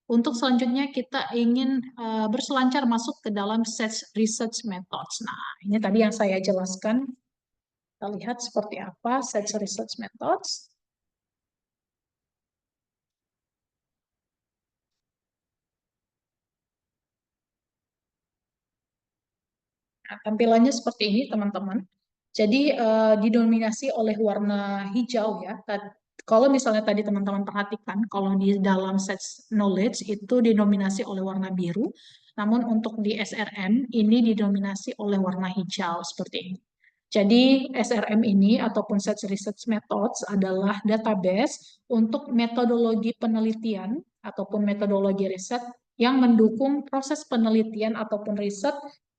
Untuk selanjutnya kita ingin berselancar masuk ke dalam Sage Research Methods. Nah, ini tadi yang saya jelaskan. Kita lihat seperti apa Sage Research Methods. Nah, tampilannya seperti ini, teman-teman. Jadi didominasi oleh warna hijau ya. Kalau misalnya tadi teman-teman perhatikan, kalau di dalam Sage Knowledge itu didominasi oleh warna biru, namun untuk di SRM ini didominasi oleh warna hijau seperti ini. Jadi SRM ini ataupun Sage Research Methods adalah database untuk metodologi penelitian ataupun metodologi riset yang mendukung proses penelitian ataupun riset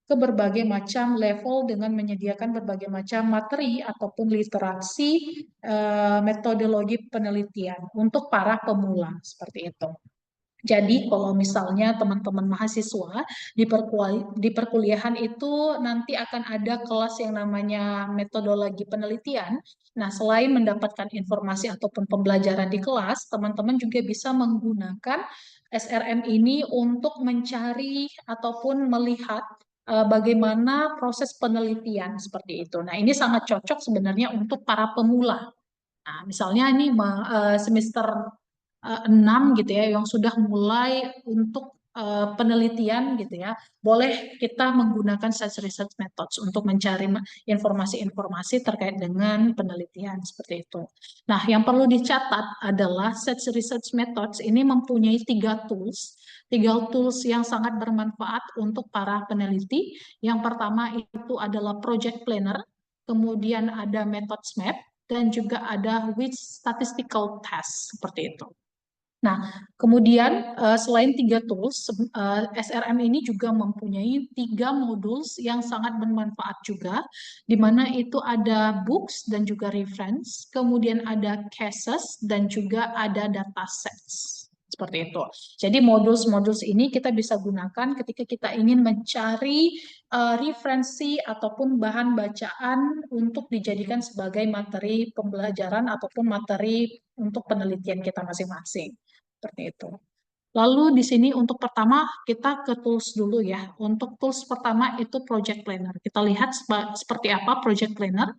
ke berbagai macam level dengan menyediakan berbagai macam materi ataupun literasi metodologi penelitian untuk para pemula seperti itu. Jadi kalau misalnya teman-teman mahasiswa di perkuliahan itu nanti akan ada kelas yang namanya metodologi penelitian. Nah, selain mendapatkan informasi ataupun pembelajaran di kelas, teman-teman juga bisa menggunakan SRM ini untuk mencari ataupun melihat bagaimana proses penelitian seperti itu. Nah, ini sangat cocok sebenarnya untuk para pemula. Nah, misalnya ini semester 6 gitu ya, yang sudah mulai untuk penelitian gitu ya, boleh kita menggunakan Sage Research Methods untuk mencari informasi-informasi terkait dengan penelitian seperti itu. Nah, yang perlu dicatat adalah Sage Research Methods ini mempunyai tiga tools yang sangat bermanfaat untuk para peneliti. Yang pertama itu adalah Project Planner, kemudian ada Methods Map, dan juga ada with statistical test seperti itu. Nah, kemudian selain 3 tools, SRM ini juga mempunyai 3 modules yang sangat bermanfaat juga, di mana itu ada books dan juga reference, kemudian ada cases dan juga ada datasets. Seperti itu. Jadi modules-modules ini kita bisa gunakan ketika kita ingin mencari referensi ataupun bahan bacaan untuk dijadikan sebagai materi pembelajaran ataupun materi untuk penelitian kita masing-masing. Seperti itu. Lalu di sini untuk pertama kita ke tools dulu ya. Untuk tools pertama itu Project Planner. Kita lihat seperti apa Project Planner.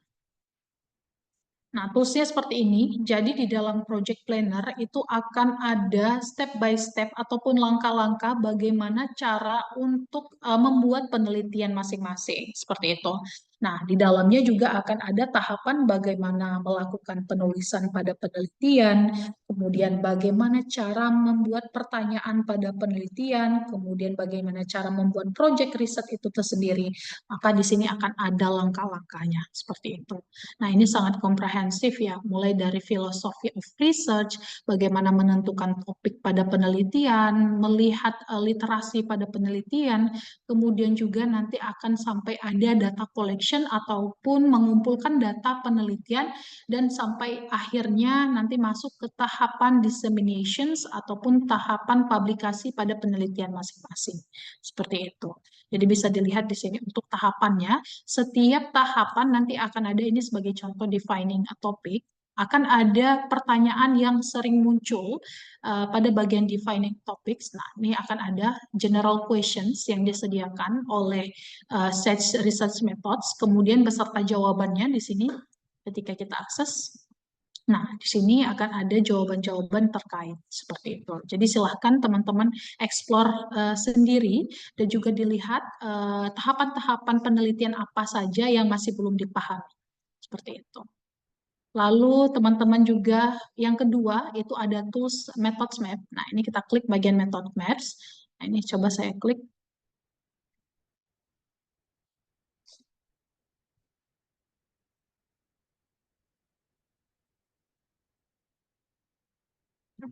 Nah, toolsnya seperti ini. Jadi di dalam Project Planner itu akan ada step by step ataupun langkah-langkah bagaimana cara untuk membuat penelitian masing-masing. Seperti itu. Nah, di dalamnya juga akan ada tahapan bagaimana melakukan penulisan pada penelitian, kemudian bagaimana cara membuat pertanyaan pada penelitian, kemudian bagaimana cara membuat project riset itu tersendiri. Maka di sini akan ada langkah-langkahnya. Seperti itu. Nah, ini sangat komprehensif ya, mulai dari philosophy of research, bagaimana menentukan topik pada penelitian, melihat literasi pada penelitian, kemudian juga nanti akan sampai ada data collection ataupun mengumpulkan data penelitian, dan sampai akhirnya nanti masuk ke tahapan disseminations ataupun tahapan publikasi pada penelitian masing-masing. Seperti itu. Jadi bisa dilihat di sini untuk tahapannya. Setiap tahapan nanti akan ada, ini sebagai contoh defining a topic, akan ada pertanyaan yang sering muncul pada bagian defining topics. Nah, ini akan ada general questions yang disediakan oleh Sage Research Methods, kemudian beserta jawabannya di sini ketika kita akses. Nah, di sini akan ada jawaban-jawaban terkait seperti itu. Jadi silahkan teman-teman explore sendiri dan juga dilihat tahapan-tahapan penelitian apa saja yang masih belum dipahami. Seperti itu. Lalu teman-teman juga yang kedua itu ada tools methods map. Nah, ini kita klik bagian method maps. Nah, ini coba saya klik.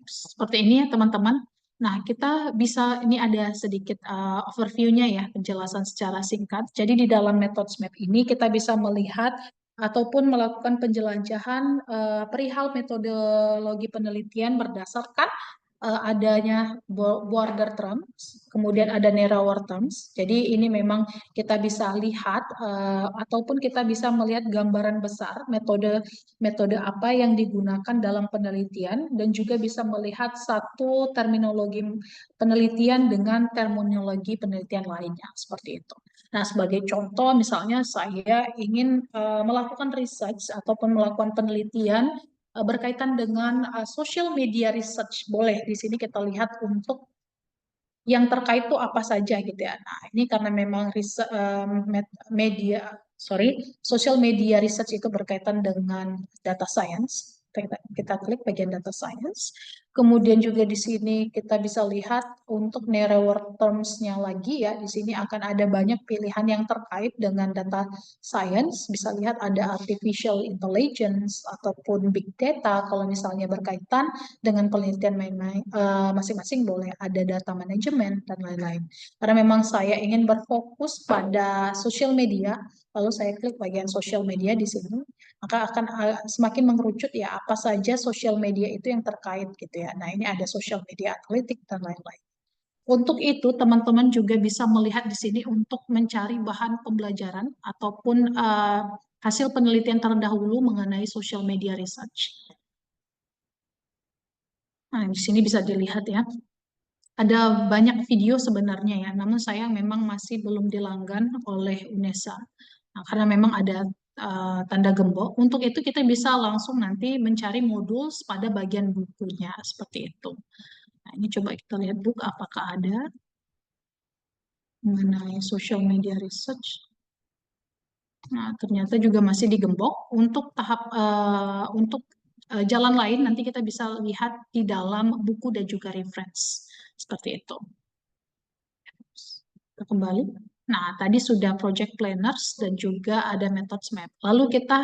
Seperti ini ya teman-teman. Nah, kita bisa, ini ada sedikit overview-nya ya, penjelasan secara singkat. Jadi di dalam methods map ini kita bisa melihat ataupun melakukan penjelajahan perihal metodologi penelitian berdasarkan adanya border terms, kemudian ada narrower terms. Jadi ini memang kita bisa lihat ataupun kita bisa melihat gambaran besar metode apa yang digunakan dalam penelitian, dan juga bisa melihat satu terminologi penelitian dengan terminologi penelitian lainnya seperti itu. Nah, sebagai contoh misalnya saya ingin melakukan research ataupun melakukan penelitian berkaitan dengan social media research. Boleh di sini kita lihat untuk yang terkait itu apa saja gitu ya. Nah, ini karena memang social media research itu berkaitan dengan data science. Kita klik bagian data science. Kemudian juga di sini kita bisa lihat untuk narrower terms-nya lagi ya. Di sini akan ada banyak pilihan yang terkait dengan data science. Bisa lihat ada artificial intelligence ataupun big data kalau misalnya berkaitan dengan penelitian masing-masing, boleh ada data manajemen dan lain-lain. Karena memang saya ingin berfokus pada social media, lalu saya klik bagian social media di sini, maka akan semakin mengerucut ya apa saja social media itu yang terkait gitu ya. Nah, ini ada social media analitik dan lain-lain. Untuk itu, teman-teman juga bisa melihat di sini untuk mencari bahan pembelajaran ataupun hasil penelitian terdahulu mengenai social media research. Nah, di sini bisa dilihat ya. Ada banyak video sebenarnya ya, namun saya memang masih belum dilanggan oleh UNESA. Nah, karena memang ada tanda gembok. Untuk itu kita bisa langsung nanti mencari modul pada bagian bukunya seperti itu. Nah, ini coba kita lihat buku apakah ada mengenai social media research. Nah, ternyata juga masih digembok. Untuk tahap jalan lain nanti kita bisa lihat di dalam buku dan juga reference seperti itu. Kita kembali. Nah, tadi sudah project planners dan juga ada methods map. Lalu kita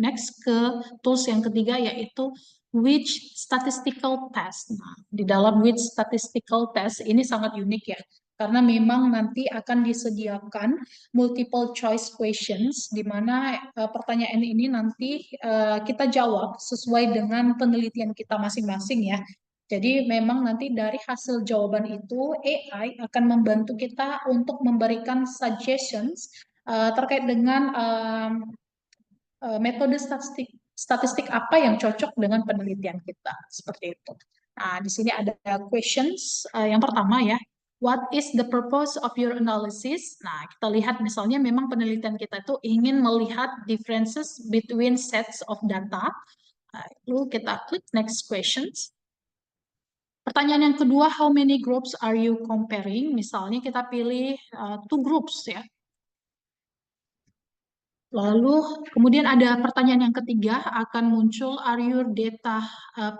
next ke tools yang ketiga, yaitu which statistical test. Nah, di dalam which statistical test ini sangat unik ya, karena memang nanti akan disediakan multiple choice questions, di mana pertanyaan ini nanti kita jawab sesuai dengan penelitian kita masing-masing ya. Jadi memang nanti dari hasil jawaban itu AI akan membantu kita untuk memberikan suggestions terkait dengan metode statistik apa yang cocok dengan penelitian kita, seperti itu. Nah, di sini ada questions. Yang pertama ya, what is the purpose of your analysis? Nah, kita lihat misalnya memang penelitian kita itu ingin melihat differences between sets of data. Lalu kita klik next questions. Pertanyaan yang kedua, how many groups are you comparing? Misalnya kita pilih two groups ya. Lalu kemudian ada pertanyaan yang ketiga akan muncul, are your data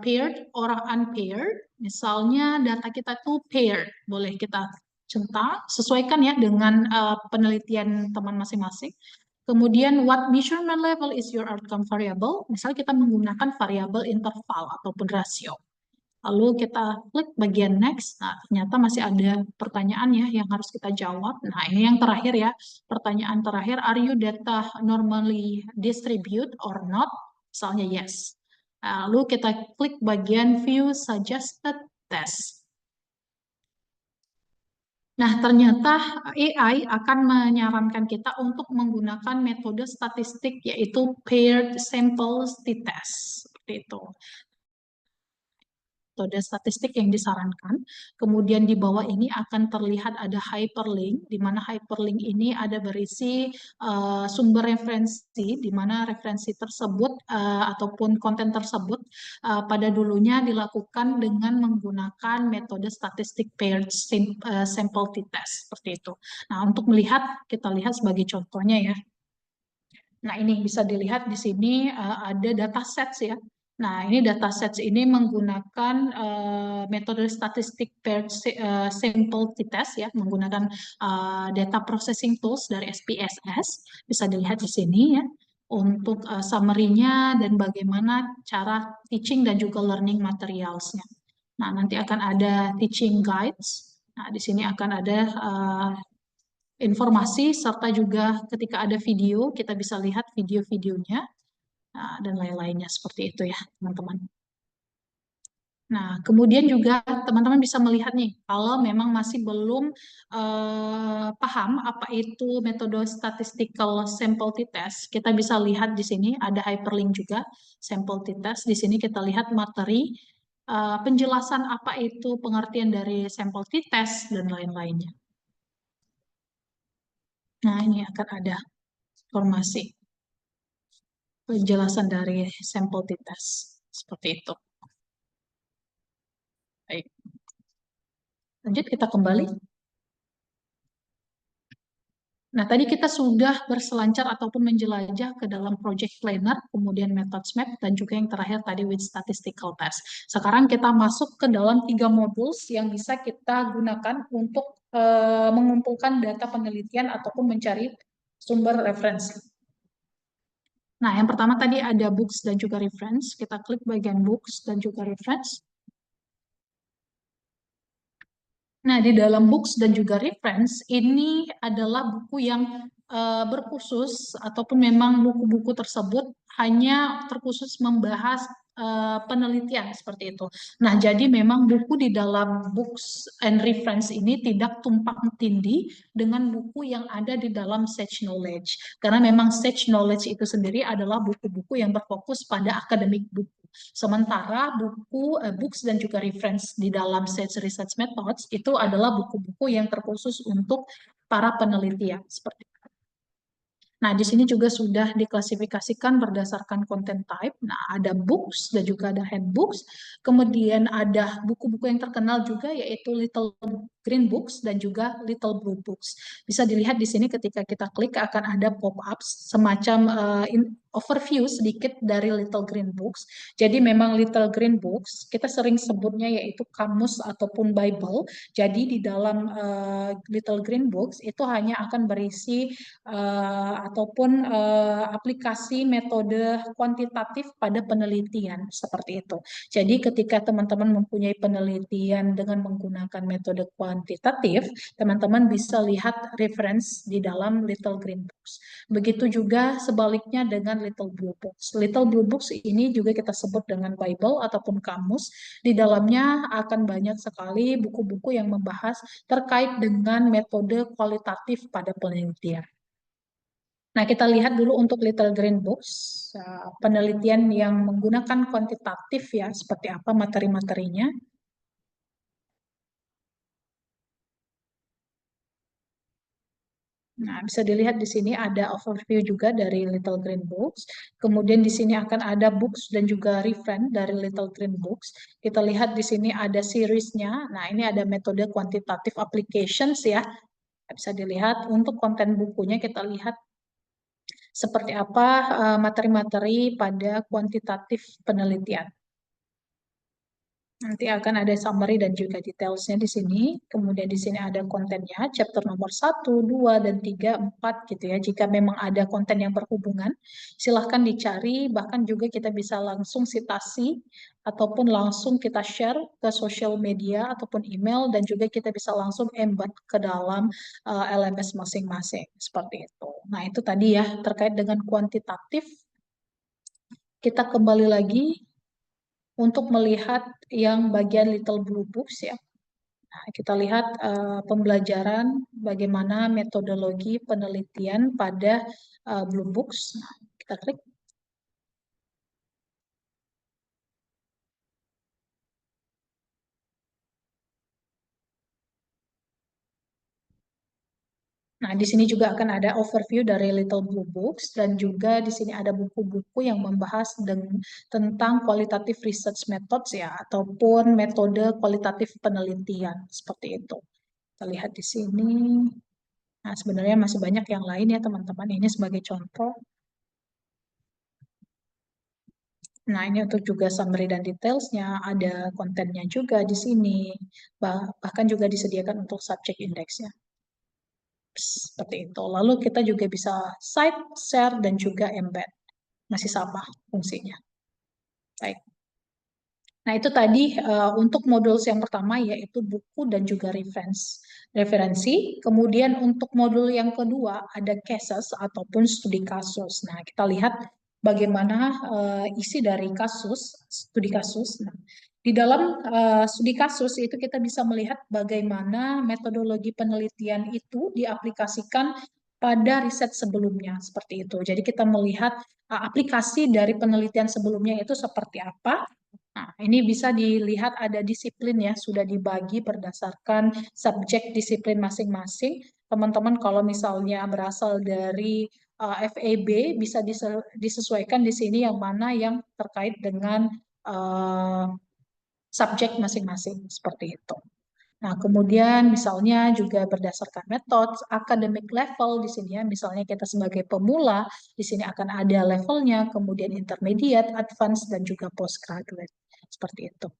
paired or unpaired? Misalnya data kita itu paired, boleh kita centang, sesuaikan ya dengan penelitian teman masing-masing. Kemudian what measurement level is your outcome variable? Misalnya kita menggunakan variabel interval ataupun rasio. Lalu kita klik bagian next. Nah, ternyata masih ada pertanyaan ya yang harus kita jawab. Nah, ini yang terakhir ya. Pertanyaan terakhir, are you data normally distribute or not? Misalnya yes. Lalu kita klik bagian view suggested test. Nah, ternyata AI akan menyarankan kita untuk menggunakan metode statistik yaitu paired sample t-test. Seperti itu. Metode statistik yang disarankan. Kemudian di bawah ini akan terlihat ada hyperlink, di mana hyperlink ini ada berisi sumber referensi, di mana referensi tersebut ataupun konten tersebut pada dulunya dilakukan dengan menggunakan metode statistik paired sample t-test, seperti itu. Nah, untuk melihat, kita lihat sebagai contohnya ya. Nah, ini bisa dilihat di sini ada datasets ya. Nah, ini datasets ini menggunakan metode statistik paired sample t-test ya, menggunakan data processing tools dari SPSS. Bisa dilihat di sini ya, untuk summary-nya dan bagaimana cara teaching dan juga learning materials-nya. Nah, nanti akan ada teaching guides. Nah, di sini akan ada informasi serta juga ketika ada video, kita bisa lihat video-videonya. Dan lain-lainnya seperti itu ya teman-teman. Nah, kemudian juga teman-teman bisa melihat nih, kalau memang masih belum paham apa itu metode statistical sample t-test, kita bisa lihat di sini ada hyperlink juga, sample t-test. Di sini kita lihat materi, penjelasan apa itu pengertian dari sample t-test, dan lain-lainnya. Nah, ini akan ada informasi penjelasan dari sampel t-test seperti itu. Baik. Lanjut kita kembali. Nah, tadi kita sudah berselancar ataupun menjelajah ke dalam project planner, kemudian methods map, dan juga yang terakhir tadi with statistical test. Sekarang kita masuk ke dalam 3 modules yang bisa kita gunakan untuk mengumpulkan data penelitian ataupun mencari sumber referensi. Nah, yang pertama tadi ada books dan juga reference. Kita klik bagian books dan juga reference. Nah, di dalam books dan juga reference, ini adalah buku yang berkhusus ataupun memang buku-buku tersebut hanya terkhusus membahas penelitian seperti itu. Nah, jadi memang buku di dalam books and reference ini tidak tumpang tindih dengan buku yang ada di dalam Sage Knowledge. Karena memang Sage Knowledge itu sendiri adalah buku-buku yang berfokus pada akademik buku. Sementara buku books dan juga reference di dalam Sage Research Methods itu adalah buku-buku yang terkhusus untuk para penelitian seperti itu. Nah, di sini juga sudah diklasifikasikan berdasarkan content type. Nah, ada books dan juga ada handbooks. Kemudian ada buku-buku yang terkenal juga yaitu Little Green Books dan juga Little Blue Books. Bisa dilihat di sini ketika kita klik akan ada pop-ups semacam overview sedikit dari Little Green Books. Jadi memang Little Green Books kita sering sebutnya yaitu kamus ataupun Bible. Jadi di dalam Little Green Books itu hanya akan berisi ataupun aplikasi metode kuantitatif pada penelitian seperti itu. Jadi ketika teman-teman mempunyai penelitian dengan menggunakan metode kuantitatif, teman-teman bisa lihat reference di dalam Little Green Books. Begitu juga sebaliknya dengan Little Blue Books. Little Blue Books ini juga kita sebut dengan Bible ataupun kamus. Di dalamnya akan banyak sekali buku-buku yang membahas terkait dengan metode kualitatif pada penelitian. Nah, kita lihat dulu untuk Little Green Books, penelitian yang menggunakan kuantitatif ya, seperti apa materi-materinya. Nah, bisa dilihat di sini ada overview juga dari Little Green Books. Kemudian di sini akan ada books dan juga reference dari Little Green Books. Kita lihat di sini ada seriesnya. Nah, ini ada metode quantitative applications ya. Bisa dilihat untuk konten bukunya kita lihat seperti apa materi-materi pada kuantitatif penelitian. Nanti akan ada summary dan juga detailsnya di sini. Kemudian di sini ada kontennya, chapter nomor 1, 2, dan 3, 4 gitu ya. Jika memang ada konten yang berhubungan, silahkan dicari. Bahkan juga kita bisa langsung citasi ataupun langsung kita share ke social media ataupun email dan juga kita bisa langsung embed ke dalam LMS masing-masing. Seperti itu. Nah itu tadi ya terkait dengan kuantitatif. Kita kembali lagi untuk melihat yang bagian Little Blue Books ya. Nah, kita lihat pembelajaran bagaimana metodologi penelitian pada Blue Books. Nah, kita klik. Nah, di sini juga akan ada overview dari Little Blue Books dan juga di sini ada buku-buku yang membahas tentang qualitative research methods ya ataupun metode kualitatif penelitian seperti itu. Kita lihat di sini. Nah, sebenarnya masih banyak yang lain ya teman-teman. Ini sebagai contoh. Nah, ini untuk juga summary dan detailsnya, ada kontennya juga di sini. Bahkan juga disediakan untuk subject indexnya. Seperti itu. Lalu kita juga bisa cite, share, dan juga embed. Masih sama fungsinya. Baik. Nah, itu tadi untuk modul yang pertama yaitu buku dan juga referensi. Kemudian untuk modul yang kedua ada cases ataupun studi kasus. Nah, kita lihat bagaimana isi dari studi kasus. Nah, di dalam studi kasus itu kita bisa melihat bagaimana metodologi penelitian itu diaplikasikan pada riset sebelumnya seperti itu. Jadi kita melihat aplikasi dari penelitian sebelumnya itu seperti apa. Nah, ini bisa dilihat ada disiplin ya, sudah dibagi berdasarkan subjek disiplin masing-masing. Teman-teman kalau misalnya berasal dari FEB bisa disesuaikan di sini yang mana yang terkait dengan subjek masing-masing seperti itu. Nah, kemudian misalnya juga berdasarkan metode academic level di sini ya, misalnya kita sebagai pemula, di sini akan ada levelnya, kemudian intermediate, advance, dan juga postgraduate. Seperti itu.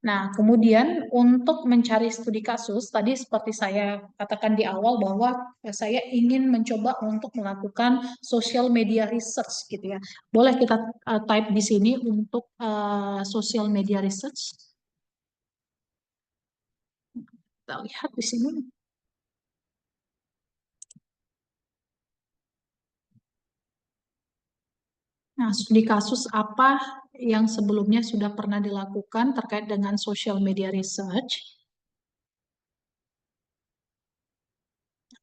Nah, kemudian untuk mencari studi kasus, tadi seperti saya katakan di awal bahwa saya ingin mencoba untuk melakukan social media research gitu ya. Boleh kita type di sini untuk social media research. Kita lihat di sini. Nah, studi kasus apa yang sebelumnya sudah pernah dilakukan terkait dengan social media research?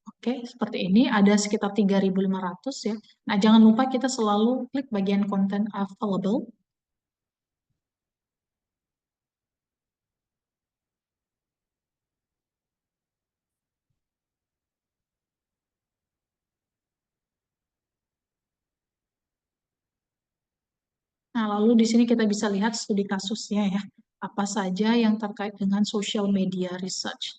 Oke, seperti ini ada sekitar 3.500 ya. Nah, jangan lupa kita selalu klik bagian content available. Nah, lalu di sini kita bisa lihat studi kasusnya ya. Apa saja yang terkait dengan social media research.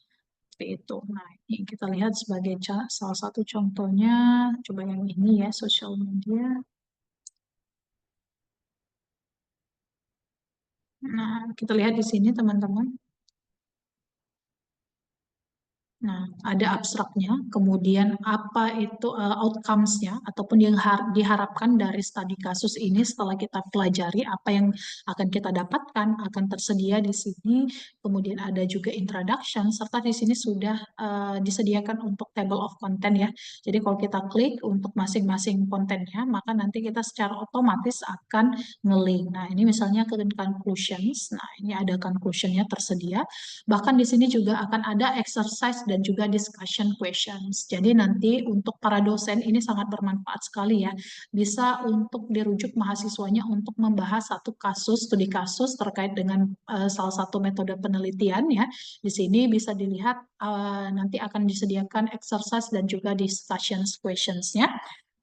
Seperti itu. Nah, ini kita lihat sebagai salah satu contohnya. Coba yang ini ya, social media. Nah, kita lihat di sini teman-teman. Nah, ada abstraknya, kemudian apa itu outcomes-nya, ataupun yang diharapkan dari studi kasus ini setelah kita pelajari apa yang akan kita dapatkan, akan tersedia di sini, kemudian ada juga introduction, serta di sini sudah disediakan untuk table of content ya. Jadi kalau kita klik untuk masing-masing kontennya, maka nanti kita secara otomatis akan nge-link. Nah, ini misalnya ke conclusions, nah ini ada conclusion-nya tersedia. Bahkan di sini juga akan ada exercise dan juga discussion questions. Jadi nanti untuk para dosen ini sangat bermanfaat sekali ya. Bisa untuk dirujuk mahasiswanya untuk membahas satu kasus, studi kasus terkait dengan salah satu metode penelitian ya. Di sini bisa dilihat nanti akan disediakan exercise dan juga discussion questions-nya.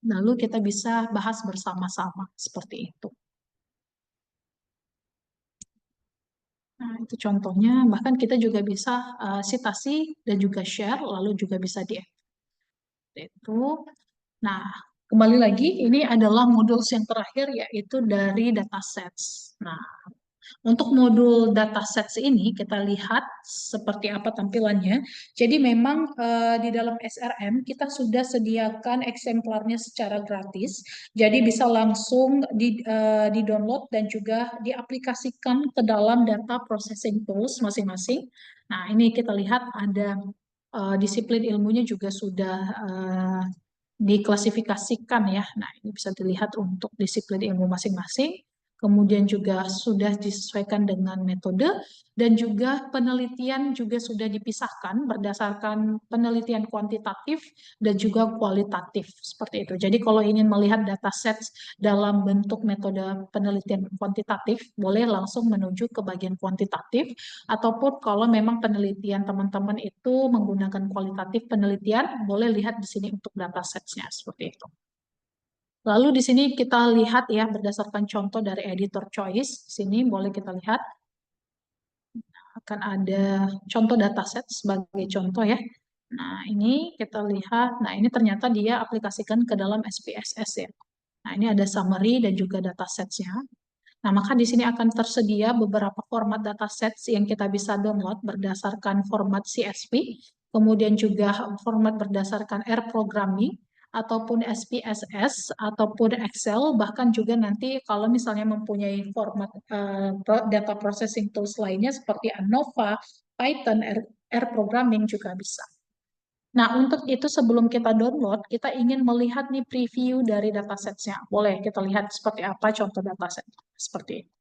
Lalu kita bisa bahas bersama-sama seperti itu. Nah, itu contohnya. Bahkan kita juga bisa citasi dan juga share, lalu juga bisa itu. Nah, kembali lagi, ini adalah modul yang terakhir, yaitu dari datasets. Nah, untuk modul datasets ini kita lihat seperti apa tampilannya. Jadi memang di dalam SRM kita sudah sediakan eksemplarnya secara gratis. Jadi bisa langsung di-download dan juga diaplikasikan ke dalam data processing tools masing-masing. Nah, ini kita lihat ada disiplin ilmunya juga sudah diklasifikasikan ya. Nah, ini bisa dilihat untuk disiplin ilmu masing-masing. Kemudian juga sudah disesuaikan dengan metode dan juga penelitian juga sudah dipisahkan berdasarkan penelitian kuantitatif dan juga kualitatif seperti itu. Jadi kalau ingin melihat dataset dalam bentuk metode penelitian kuantitatif, boleh langsung menuju ke bagian kuantitatif, ataupun kalau memang penelitian teman-teman itu menggunakan kualitatif penelitian, boleh lihat di sini untuk datasetsnya seperti itu. Lalu di sini kita lihat ya berdasarkan contoh dari editor choice. Di sini boleh kita lihat akan ada contoh dataset sebagai contoh ya. Nah, ini kita lihat. Nah, ini ternyata dia aplikasikan ke dalam SPSS ya. Nah, ini ada summary dan juga datasetsnya. Nah, maka di sini akan tersedia beberapa format datasets yang kita bisa download berdasarkan format CSV, kemudian juga format berdasarkan R programming, ataupun SPSS, ataupun Excel, bahkan juga nanti kalau misalnya mempunyai format data processing tools lainnya seperti ANOVA, Python, R programming juga bisa. Nah, untuk itu sebelum kita download, kita ingin melihat nih preview dari datasetsnya. Boleh kita lihat seperti apa contoh dataset seperti ini.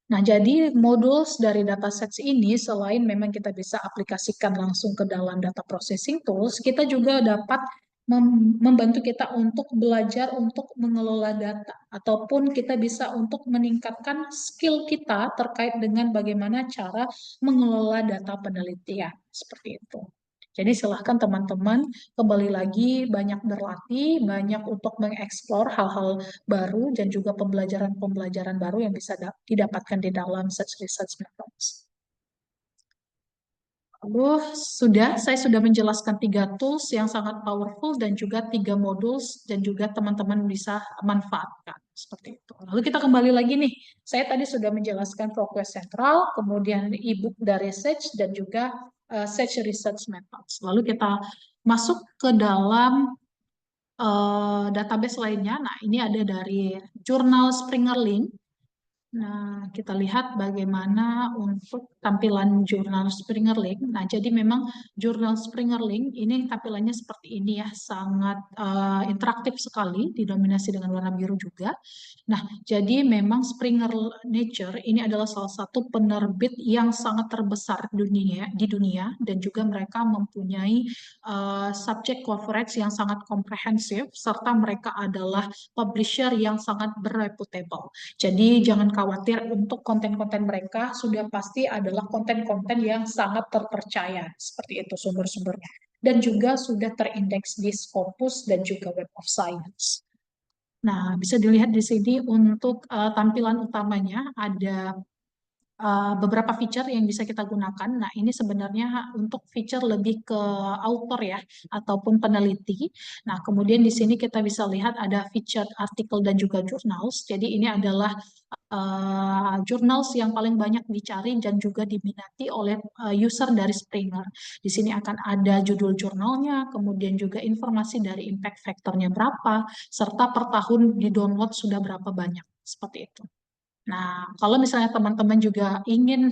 Nah, jadi modul dari datasets ini selain memang kita bisa aplikasikan langsung ke dalam data processing tools, kita juga dapat membantu kita untuk belajar untuk mengelola data, ataupun kita bisa untuk meningkatkan skill kita terkait dengan bagaimana cara mengelola data penelitian, seperti itu. Jadi silahkan teman-teman kembali lagi banyak berlatih, banyak untuk mengeksplor hal-hal baru dan juga pembelajaran-pembelajaran baru yang bisa didapatkan di dalam Search Research Methods. Lalu saya sudah menjelaskan 3 tools yang sangat powerful dan juga 3 modul dan juga teman-teman bisa manfaatkan seperti itu. Lalu kita kembali lagi nih, saya tadi sudah menjelaskan ProQuest Central, kemudian e-book dari Search dan juga Search Research Methods. Lalu kita masuk ke dalam database lainnya. Nah, ini ada dari jurnal Springer Link. Nah, kita lihat bagaimana untuk tampilan jurnal Springer Link. Nah, jadi memang jurnal Springer Link ini tampilannya seperti ini ya, sangat interaktif sekali, didominasi dengan warna biru juga. Nah, jadi memang Springer Nature ini adalah salah satu penerbit yang sangat terbesar di dunia dan juga mereka mempunyai subject coverage yang sangat komprehensif serta mereka adalah publisher yang sangat berreputable. Jadi jangan khawatir untuk konten-konten mereka sudah pasti adalah konten-konten yang sangat terpercaya seperti itu sumber-sumbernya dan juga sudah terindeks di Scopus dan juga Web of Science. Nah, bisa dilihat di sini untuk tampilan utamanya ada beberapa feature yang bisa kita gunakan. Nah, ini sebenarnya untuk feature lebih ke author ya, ataupun peneliti. Nah, kemudian di sini kita bisa lihat ada featured article dan juga journals. Jadi ini adalah journals yang paling banyak dicari dan juga diminati oleh user dari Springer. Di sini akan ada judul jurnalnya, kemudian juga informasi dari impact factornya berapa, serta per tahun di download sudah berapa banyak. Seperti itu. Nah, kalau misalnya teman-teman juga ingin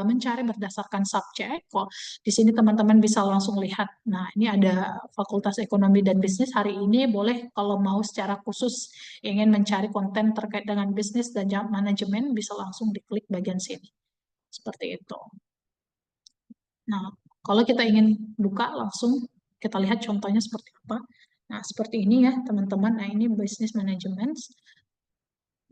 mencari berdasarkan subjek, kok di sini teman-teman bisa langsung lihat. Nah, ini ada Fakultas Ekonomi dan Bisnis hari ini boleh kalau mau secara khusus ingin mencari konten terkait dengan bisnis dan manajemen bisa langsung diklik bagian sini. Seperti itu. Nah, kalau kita ingin buka langsung kita lihat contohnya seperti apa. Nah, seperti ini ya, teman-teman. Nah, ini business management.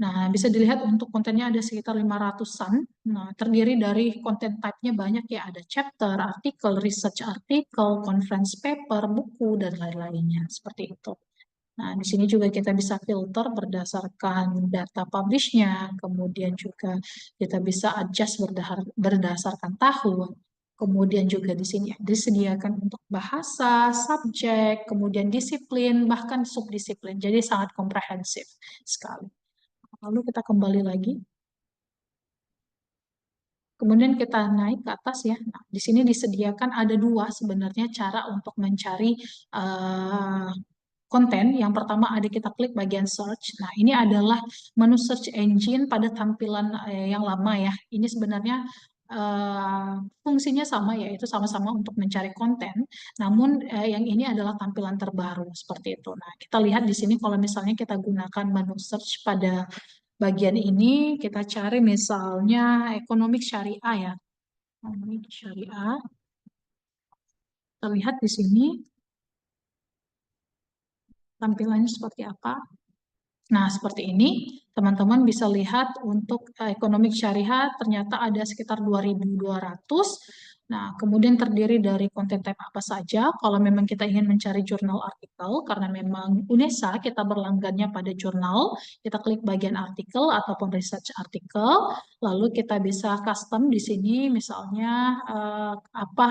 Nah, bisa dilihat untuk kontennya ada sekitar 500-an. Nah, terdiri dari konten type-nya banyak ya, ada chapter, artikel, research artikel, conference paper, buku, dan lain-lainnya. Seperti itu. Nah, di sini juga kita bisa filter berdasarkan data publish-nya, kemudian juga kita bisa adjust berdasarkan tahun. Kemudian juga di sini disediakan untuk bahasa, subjek, kemudian disiplin, bahkan subdisiplin. Jadi sangat komprehensif sekali. Lalu kita kembali lagi. Kemudian kita naik ke atas ya. Nah, di sini disediakan ada dua sebenarnya cara untuk mencari konten. Yang pertama ada kita klik bagian search. Nah, ini adalah menu search engine pada tampilan yang lama ya. Ini sebenarnya fungsinya sama yaitu sama-sama untuk mencari konten. Namun yang ini adalah tampilan terbaru seperti itu. Nah, kita lihat di sini kalau misalnya kita gunakan menu search pada bagian ini kita cari misalnya ekonomik syariah ya. Ekonomik syariah. Terlihat di sini tampilannya seperti apa. Nah, seperti ini teman-teman bisa lihat untuk ekonomik syariah ternyata ada sekitar 2.200. Nah, kemudian terdiri dari konten type apa saja. Kalau memang kita ingin mencari jurnal artikel, karena memang UNESA kita berlanggannya pada jurnal, kita klik bagian artikel ataupun research artikel, lalu kita bisa custom di sini misalnya apa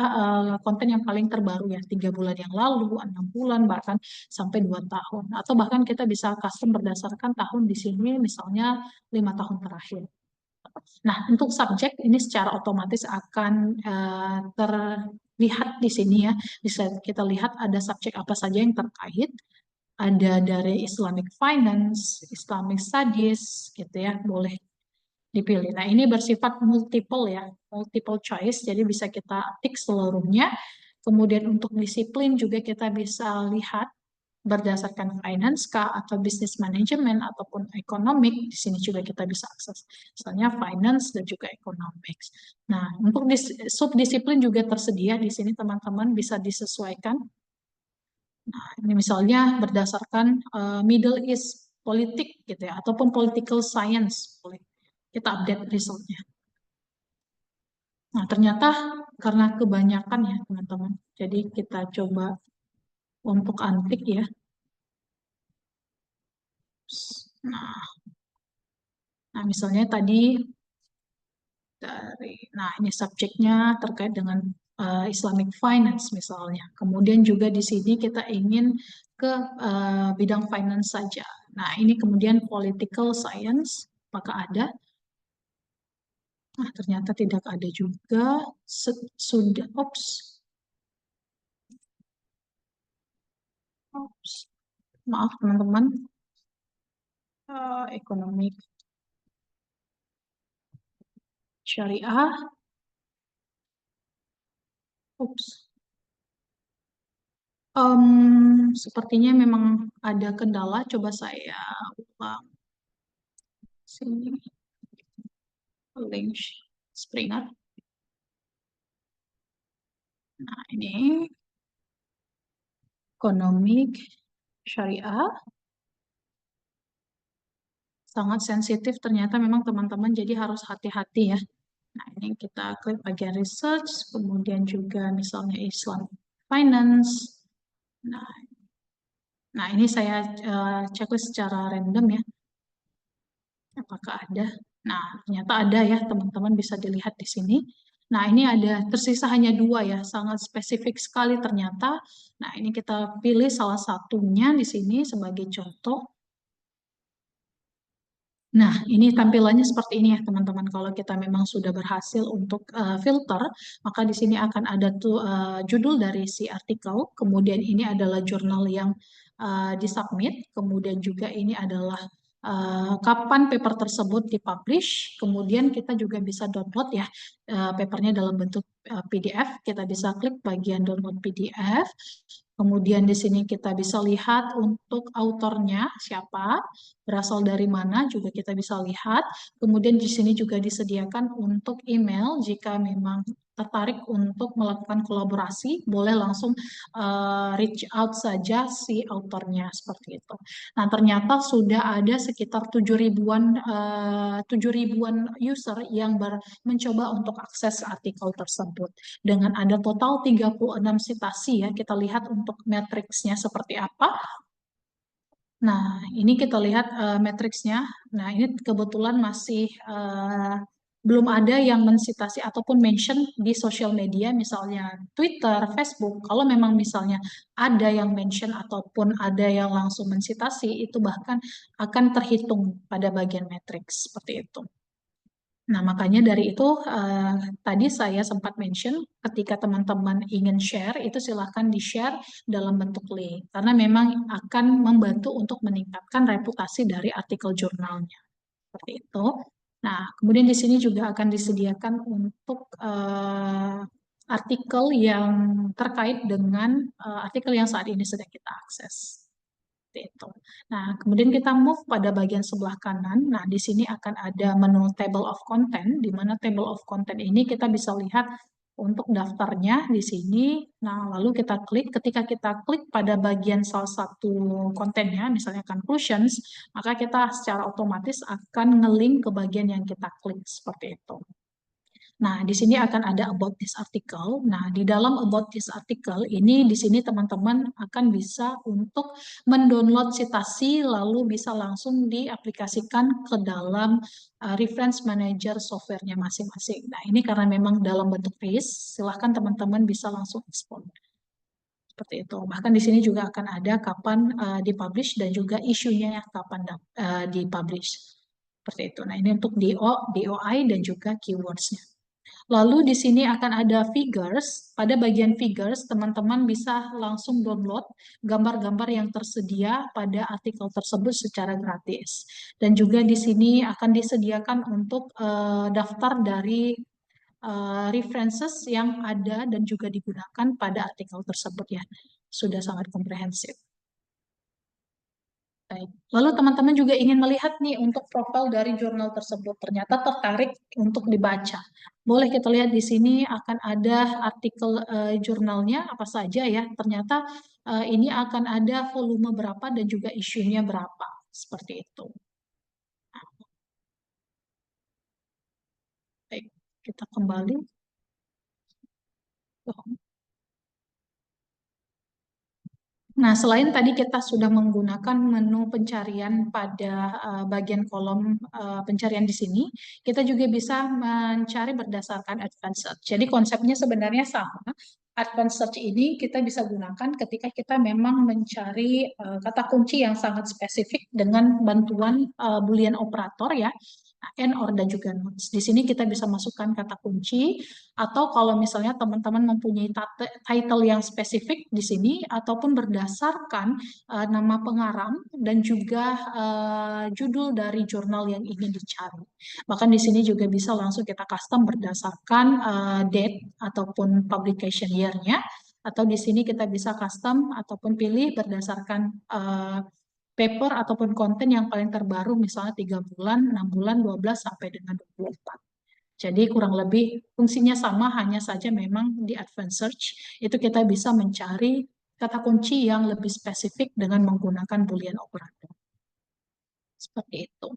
konten yang paling terbaru ya, 3 bulan yang lalu, 6 bulan, bahkan sampai 2 tahun. Atau bahkan kita bisa custom berdasarkan tahun di sini misalnya 5 tahun terakhir. Nah, untuk subjek ini secara otomatis akan terlihat di sini ya. Bisa kita lihat ada subjek apa saja yang terkait. Ada dari Islamic Finance, Islamic Studies, gitu ya, boleh dipilih. Nah, ini bersifat multiple ya, multiple choice, jadi bisa kita tik seluruhnya. Kemudian untuk disiplin juga kita bisa lihat berdasarkan finance kah atau business management ataupun economic, di sini juga kita bisa akses misalnya finance dan juga economics. Nah, untuk subdisiplin juga tersedia di sini teman-teman bisa disesuaikan. Nah, ini misalnya berdasarkan Middle East politik gitu ya ataupun political science, boleh kita update resultnya. Nah, ternyata karena kebanyakan ya teman-teman, jadi kita coba untuk untick ya. Nah, nah misalnya tadi nah ini subjeknya terkait dengan Islamic Finance misalnya. Kemudian juga di sini kita ingin ke bidang finance saja. Nah, ini kemudian political science, apakah ada? Nah, ternyata tidak ada juga. Sudah, maaf teman-teman. Ekonomi syariah. Sepertinya memang ada kendala. Coba saya ulang sini. Link Springer. Nah, ini ekonomik syariah. Sangat sensitif ternyata memang teman-teman, jadi harus hati-hati ya. Nah, ini kita klik bagian research, kemudian juga misalnya Islam Finance. Nah ini saya checklist secara random ya. Apakah ada? Nah, ternyata ada ya teman-teman bisa dilihat di sini. Nah, ini ada tersisa hanya dua ya, sangat spesifik sekali ternyata. Nah, ini kita pilih salah satunya di sini sebagai contoh. Nah, ini tampilannya seperti ini ya teman-teman. Kalau kita memang sudah berhasil untuk filter, maka di sini akan ada tuh judul dari si artikel, kemudian ini adalah jurnal yang disubmit, kemudian juga ini adalah kapan paper tersebut dipublish, kemudian kita juga bisa download ya papernya dalam bentuk PDF. Kita bisa klik bagian download PDF. Kemudian di sini kita bisa lihat untuk autornya siapa, berasal dari mana juga kita bisa lihat. Kemudian di sini juga disediakan untuk email jika memang tertarik untuk melakukan kolaborasi, boleh langsung reach out saja si autornya seperti itu. Nah, ternyata sudah ada sekitar 7 ribuan user yang mencoba untuk akses artikel tersebut. Dengan ada total 36 citasi ya, kita lihat untuk matriksnya seperti apa. Nah, ini kita lihat matriksnya. Nah, ini kebetulan masih belum ada yang mensitasi ataupun mention di sosial media, misalnya Twitter, Facebook. Kalau memang misalnya ada yang mention ataupun ada yang langsung mensitasi, itu bahkan akan terhitung pada bagian matriks seperti itu. Nah, makanya dari itu tadi saya sempat mention ketika teman-teman ingin share, itu silahkan di-share dalam bentuk link. Karena memang akan membantu untuk meningkatkan reputasi dari artikel jurnalnya. Seperti itu. Nah, kemudian di sini juga akan disediakan untuk artikel yang terkait dengan artikel yang saat ini sedang kita akses. Seperti itu. Nah, kemudian kita move pada bagian sebelah kanan. Nah, di sini akan ada menu table of content, di mana table of content ini kita bisa lihat untuk daftarnya di sini. Nah, lalu kita klik, ketika kita klik pada bagian salah satu kontennya, misalnya conclusions, maka kita secara otomatis akan ngelink ke bagian yang kita klik seperti itu. Nah, di sini akan ada about this article. Nah, di dalam about this article ini di sini teman-teman akan bisa untuk mendownload citasi lalu bisa langsung diaplikasikan ke dalam reference manager softwarenya masing-masing. Nah, ini karena memang dalam bentuk paste, silahkan teman-teman bisa langsung export. Seperti itu. Bahkan di sini juga akan ada kapan dipublish dan juga isunya kapan dipublish. Seperti itu. Nah, ini untuk DOI dan juga keywords-nya. Lalu di sini akan ada figures. Pada bagian figures, teman-teman bisa langsung download gambar-gambar yang tersedia pada artikel tersebut secara gratis. Dan juga di sini akan disediakan untuk daftar dari references yang ada dan juga digunakan pada artikel tersebut ya. Sudah sangat komprehensif. Baik. Lalu teman-teman juga ingin melihat nih untuk profil dari jurnal tersebut. Ternyata tertarik untuk dibaca. Boleh kita lihat di sini akan ada artikel jurnalnya apa saja ya. Ternyata ini akan ada volume berapa dan juga isunya berapa. Seperti itu. Baik, kita kembali. Nah, selain tadi kita sudah menggunakan menu pencarian pada bagian kolom pencarian di sini, kita juga bisa mencari berdasarkan advanced search. Jadi konsepnya sebenarnya sama. Advanced search ini kita bisa gunakan ketika kita memang mencari kata kunci yang sangat spesifik dengan bantuan Boolean operator ya, and, or, dan juga not. Di sini kita bisa masukkan kata kunci, atau kalau misalnya teman-teman mempunyai title yang spesifik di sini, ataupun berdasarkan nama pengarang dan juga judul dari jurnal yang ingin dicari. Bahkan di sini juga bisa langsung kita custom berdasarkan date ataupun publication year-nya, atau di sini kita bisa custom ataupun pilih berdasarkan paper ataupun konten yang paling terbaru, misalnya 3 bulan, 6 bulan, 12 sampai dengan 24. Jadi kurang lebih fungsinya sama, hanya saja memang di advanced search itu kita bisa mencari kata kunci yang lebih spesifik dengan menggunakan Boolean operator. Seperti itu.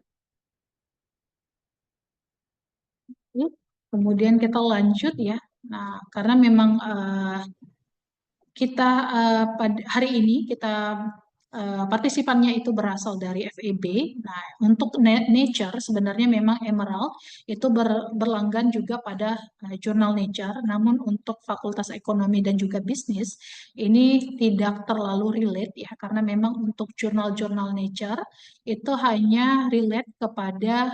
Kemudian kita lanjut ya. Nah, karena memang kita pada hari ini kita partisipannya itu berasal dari FEB. Nah, untuk Nature sebenarnya memang Emerald itu berlanggan juga pada jurnal Nature, namun untuk Fakultas Ekonomi dan juga Bisnis ini tidak terlalu relate ya, karena memang untuk jurnal-jurnal Nature itu hanya relate kepada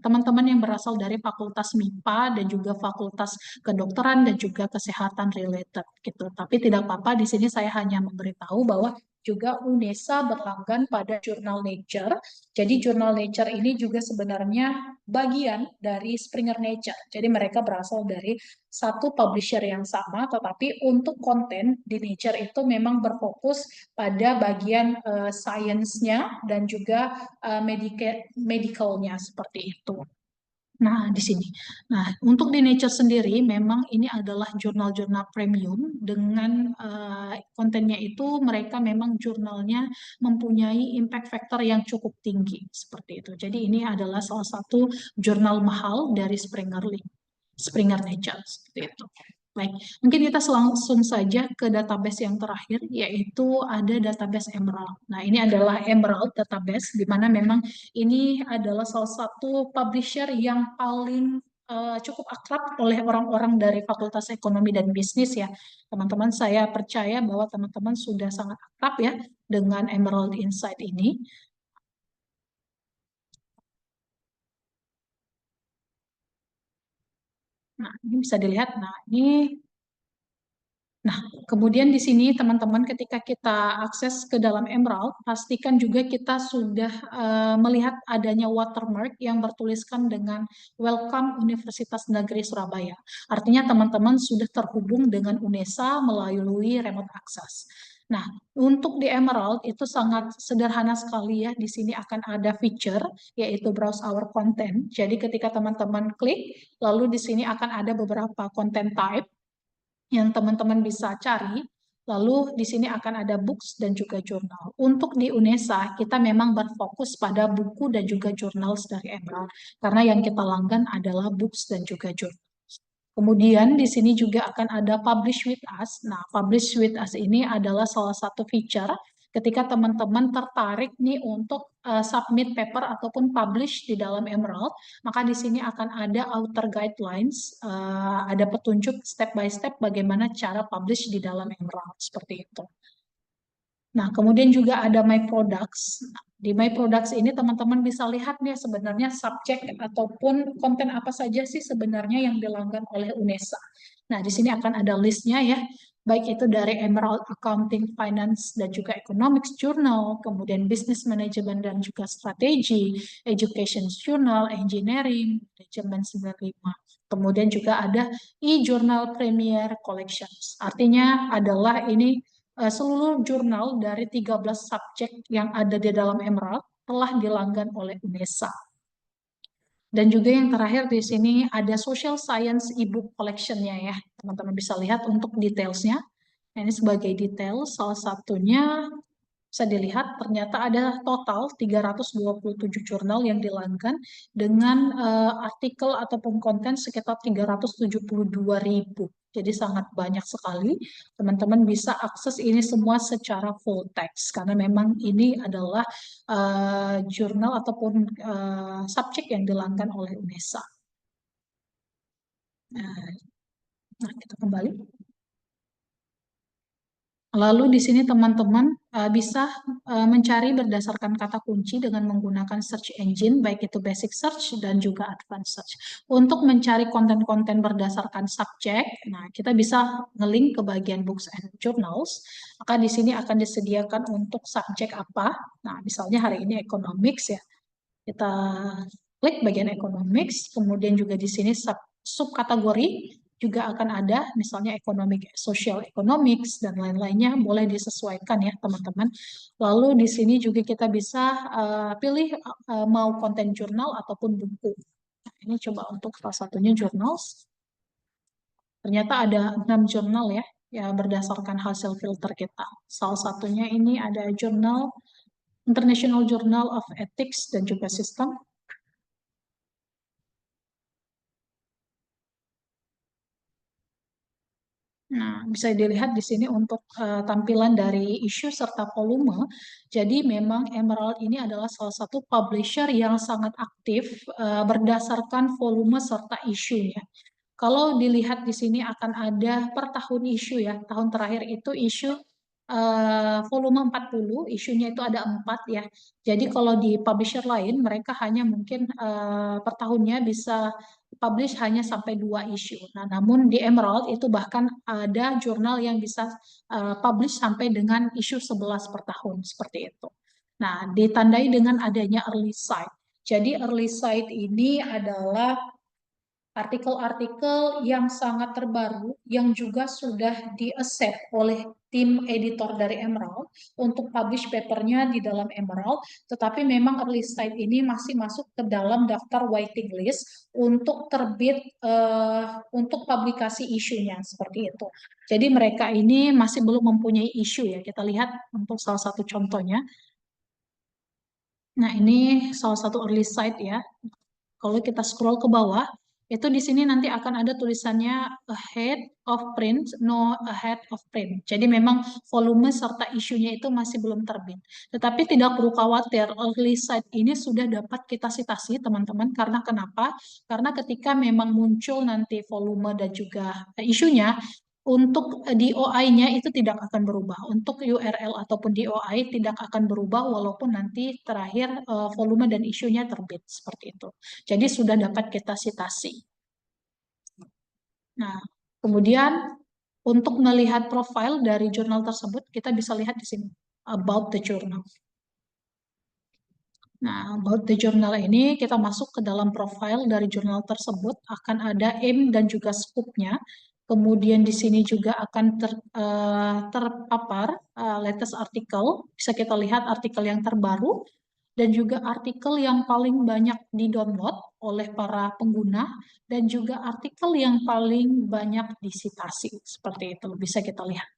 teman-teman yang berasal dari Fakultas MIPA dan juga Fakultas Kedokteran dan juga Kesehatan related gitu. Tapi tidak apa-apa, di sini saya hanya memberitahu bahwa juga UNESA berlanggan pada jurnal Nature. Jadi jurnal Nature ini juga sebenarnya bagian dari Springer Nature. Jadi mereka berasal dari satu publisher yang sama, tetapi untuk konten di Nature itu memang berfokus pada bagian sainsnya dan juga medicalnya seperti itu. Nah, di sini. Nah, untuk di Nature sendiri, memang ini adalah jurnal-jurnal premium dengan kontennya itu mereka memang jurnalnya mempunyai impact factor yang cukup tinggi seperti itu. Jadi ini adalah salah satu jurnal mahal dari Springer Nature seperti itu. Baik, mungkin kita langsung saja ke database yang terakhir, yaitu ada database Emerald. Nah, ini adalah Emerald database, di mana memang ini adalah salah satu publisher yang paling cukup akrab oleh orang-orang dari Fakultas Ekonomi dan Bisnis ya. Teman-teman, saya percaya bahwa teman-teman sudah sangat akrab ya dengan Emerald Insight ini. Nah, ini bisa dilihat. Nah, kemudian di sini teman-teman ketika kita akses ke dalam Emerald, pastikan juga kita sudah melihat adanya watermark yang bertuliskan dengan Welcome Universitas Negeri Surabaya. Artinya teman-teman sudah terhubung dengan UNESA melalui remote access. Nah, untuk di Emerald itu sangat sederhana sekali ya. Di sini akan ada feature yaitu browse our content. Jadi ketika teman-teman klik, lalu di sini akan ada beberapa content type yang teman-teman bisa cari. Lalu di sini akan ada books dan juga jurnal. Untuk di UNESA, kita memang berfokus pada buku dan juga jurnal dari Emerald. Karena yang kita langgan adalah books dan juga jurnal. Kemudian di sini juga akan ada Publish with Us. Nah, Publish with Us ini adalah salah satu feature ketika teman-teman tertarik nih untuk submit paper ataupun publish di dalam Emerald, maka di sini akan ada author guidelines, ada petunjuk step by step bagaimana cara publish di dalam Emerald seperti itu. Nah, kemudian juga ada My Products. Nah, di My Products ini teman-teman bisa lihat nih sebenarnya subjek ataupun konten apa saja sih sebenarnya yang dilanggan oleh UNESA. Nah, di sini akan ada listnya ya, baik itu dari Emerald Accounting, Finance, dan juga Economics Journal, kemudian Business Management dan juga Strategi, Education Journal, Engineering, Management 95. Kemudian juga ada e-Journal Premier Collections. Artinya adalah ini seluruh jurnal dari 13 subjek yang ada di dalam Emerald telah dilanggan oleh UNESA. Dan juga yang terakhir di sini ada Social Science e-book collection-nya ya. Teman-teman bisa lihat untuk detailsnya. Nah, ini sebagai detail, salah satunya bisa dilihat ternyata ada total 327 jurnal yang dilanggan dengan artikel ataupun konten sekitar 372.000. Jadi sangat banyak sekali. Teman-teman bisa akses ini semua secara full text karena memang ini adalah jurnal ataupun subjek yang dilanggan oleh UNESA. Nah, kita kembali. Lalu di sini teman-teman bisa mencari berdasarkan kata kunci dengan menggunakan search engine, baik itu basic search dan juga advanced search. Untuk mencari konten-konten berdasarkan subjek, nah kita bisa ngelink ke bagian books and journals, maka di sini akan disediakan untuk subjek apa. Nah, misalnya hari ini economics ya, kita klik bagian economics, kemudian juga di sini subkategori juga akan ada, misalnya social economics dan lain-lainnya, boleh disesuaikan ya teman-teman. Lalu di sini juga kita bisa pilih mau konten jurnal ataupun buku. Nah, ini coba untuk salah satunya journals. Ternyata ada 6 jurnal ya berdasarkan hasil filter kita. Salah satunya ini ada jurnal International Journal of Ethics dan juga Sistem. Nah, bisa dilihat di sini untuk tampilan dari isu serta volume. Jadi memang Emerald ini adalah salah satu publisher yang sangat aktif berdasarkan volume serta isunya. Kalau dilihat di sini akan ada per tahun isu ya. Tahun terakhir itu isu volume 40, isunya itu ada 4 ya. Jadi kalau di publisher lain mereka hanya mungkin per tahunnya bisa publish hanya sampai 2 isu. Nah, namun di Emerald itu bahkan ada jurnal yang bisa publish sampai dengan isu 11 per tahun seperti itu. Nah, ditandai dengan adanya early sight. Jadi early sight ini adalah artikel-artikel yang sangat terbaru yang juga sudah di-accept oleh tim editor dari Emerald untuk publish papernya di dalam Emerald, tetapi memang early site ini masih masuk ke dalam daftar waiting list untuk terbit untuk publikasi isunya seperti itu. Jadi mereka ini masih belum mempunyai isu ya. Kita lihat untuk salah satu contohnya. Nah, ini salah satu early site ya. Kalau kita scroll ke bawah, itu di sini nanti akan ada tulisannya ahead of print, no ahead of print. Jadi memang volume serta isunya itu masih belum terbit. Tetapi tidak perlu khawatir, early site ini sudah dapat kita citasi teman-teman. Karena kenapa? Karena ketika memang muncul nanti volume dan juga isunya, untuk DOI-nya itu tidak akan berubah. Untuk URL ataupun DOI tidak akan berubah walaupun nanti terakhir volume dan isunya terbit seperti itu. Jadi sudah dapat kita citasi. Nah, kemudian untuk melihat profil dari jurnal tersebut, kita bisa lihat di sini, about the journal. Nah, about the journal ini kita masuk ke dalam profil dari jurnal tersebut, akan ada aim dan juga scope-nya. Kemudian di sini juga akan terpapar latest article, bisa kita lihat artikel yang terbaru, dan juga artikel yang paling banyak di-download oleh para pengguna, dan juga artikel yang paling banyak disitasi. Seperti itu, bisa kita lihat.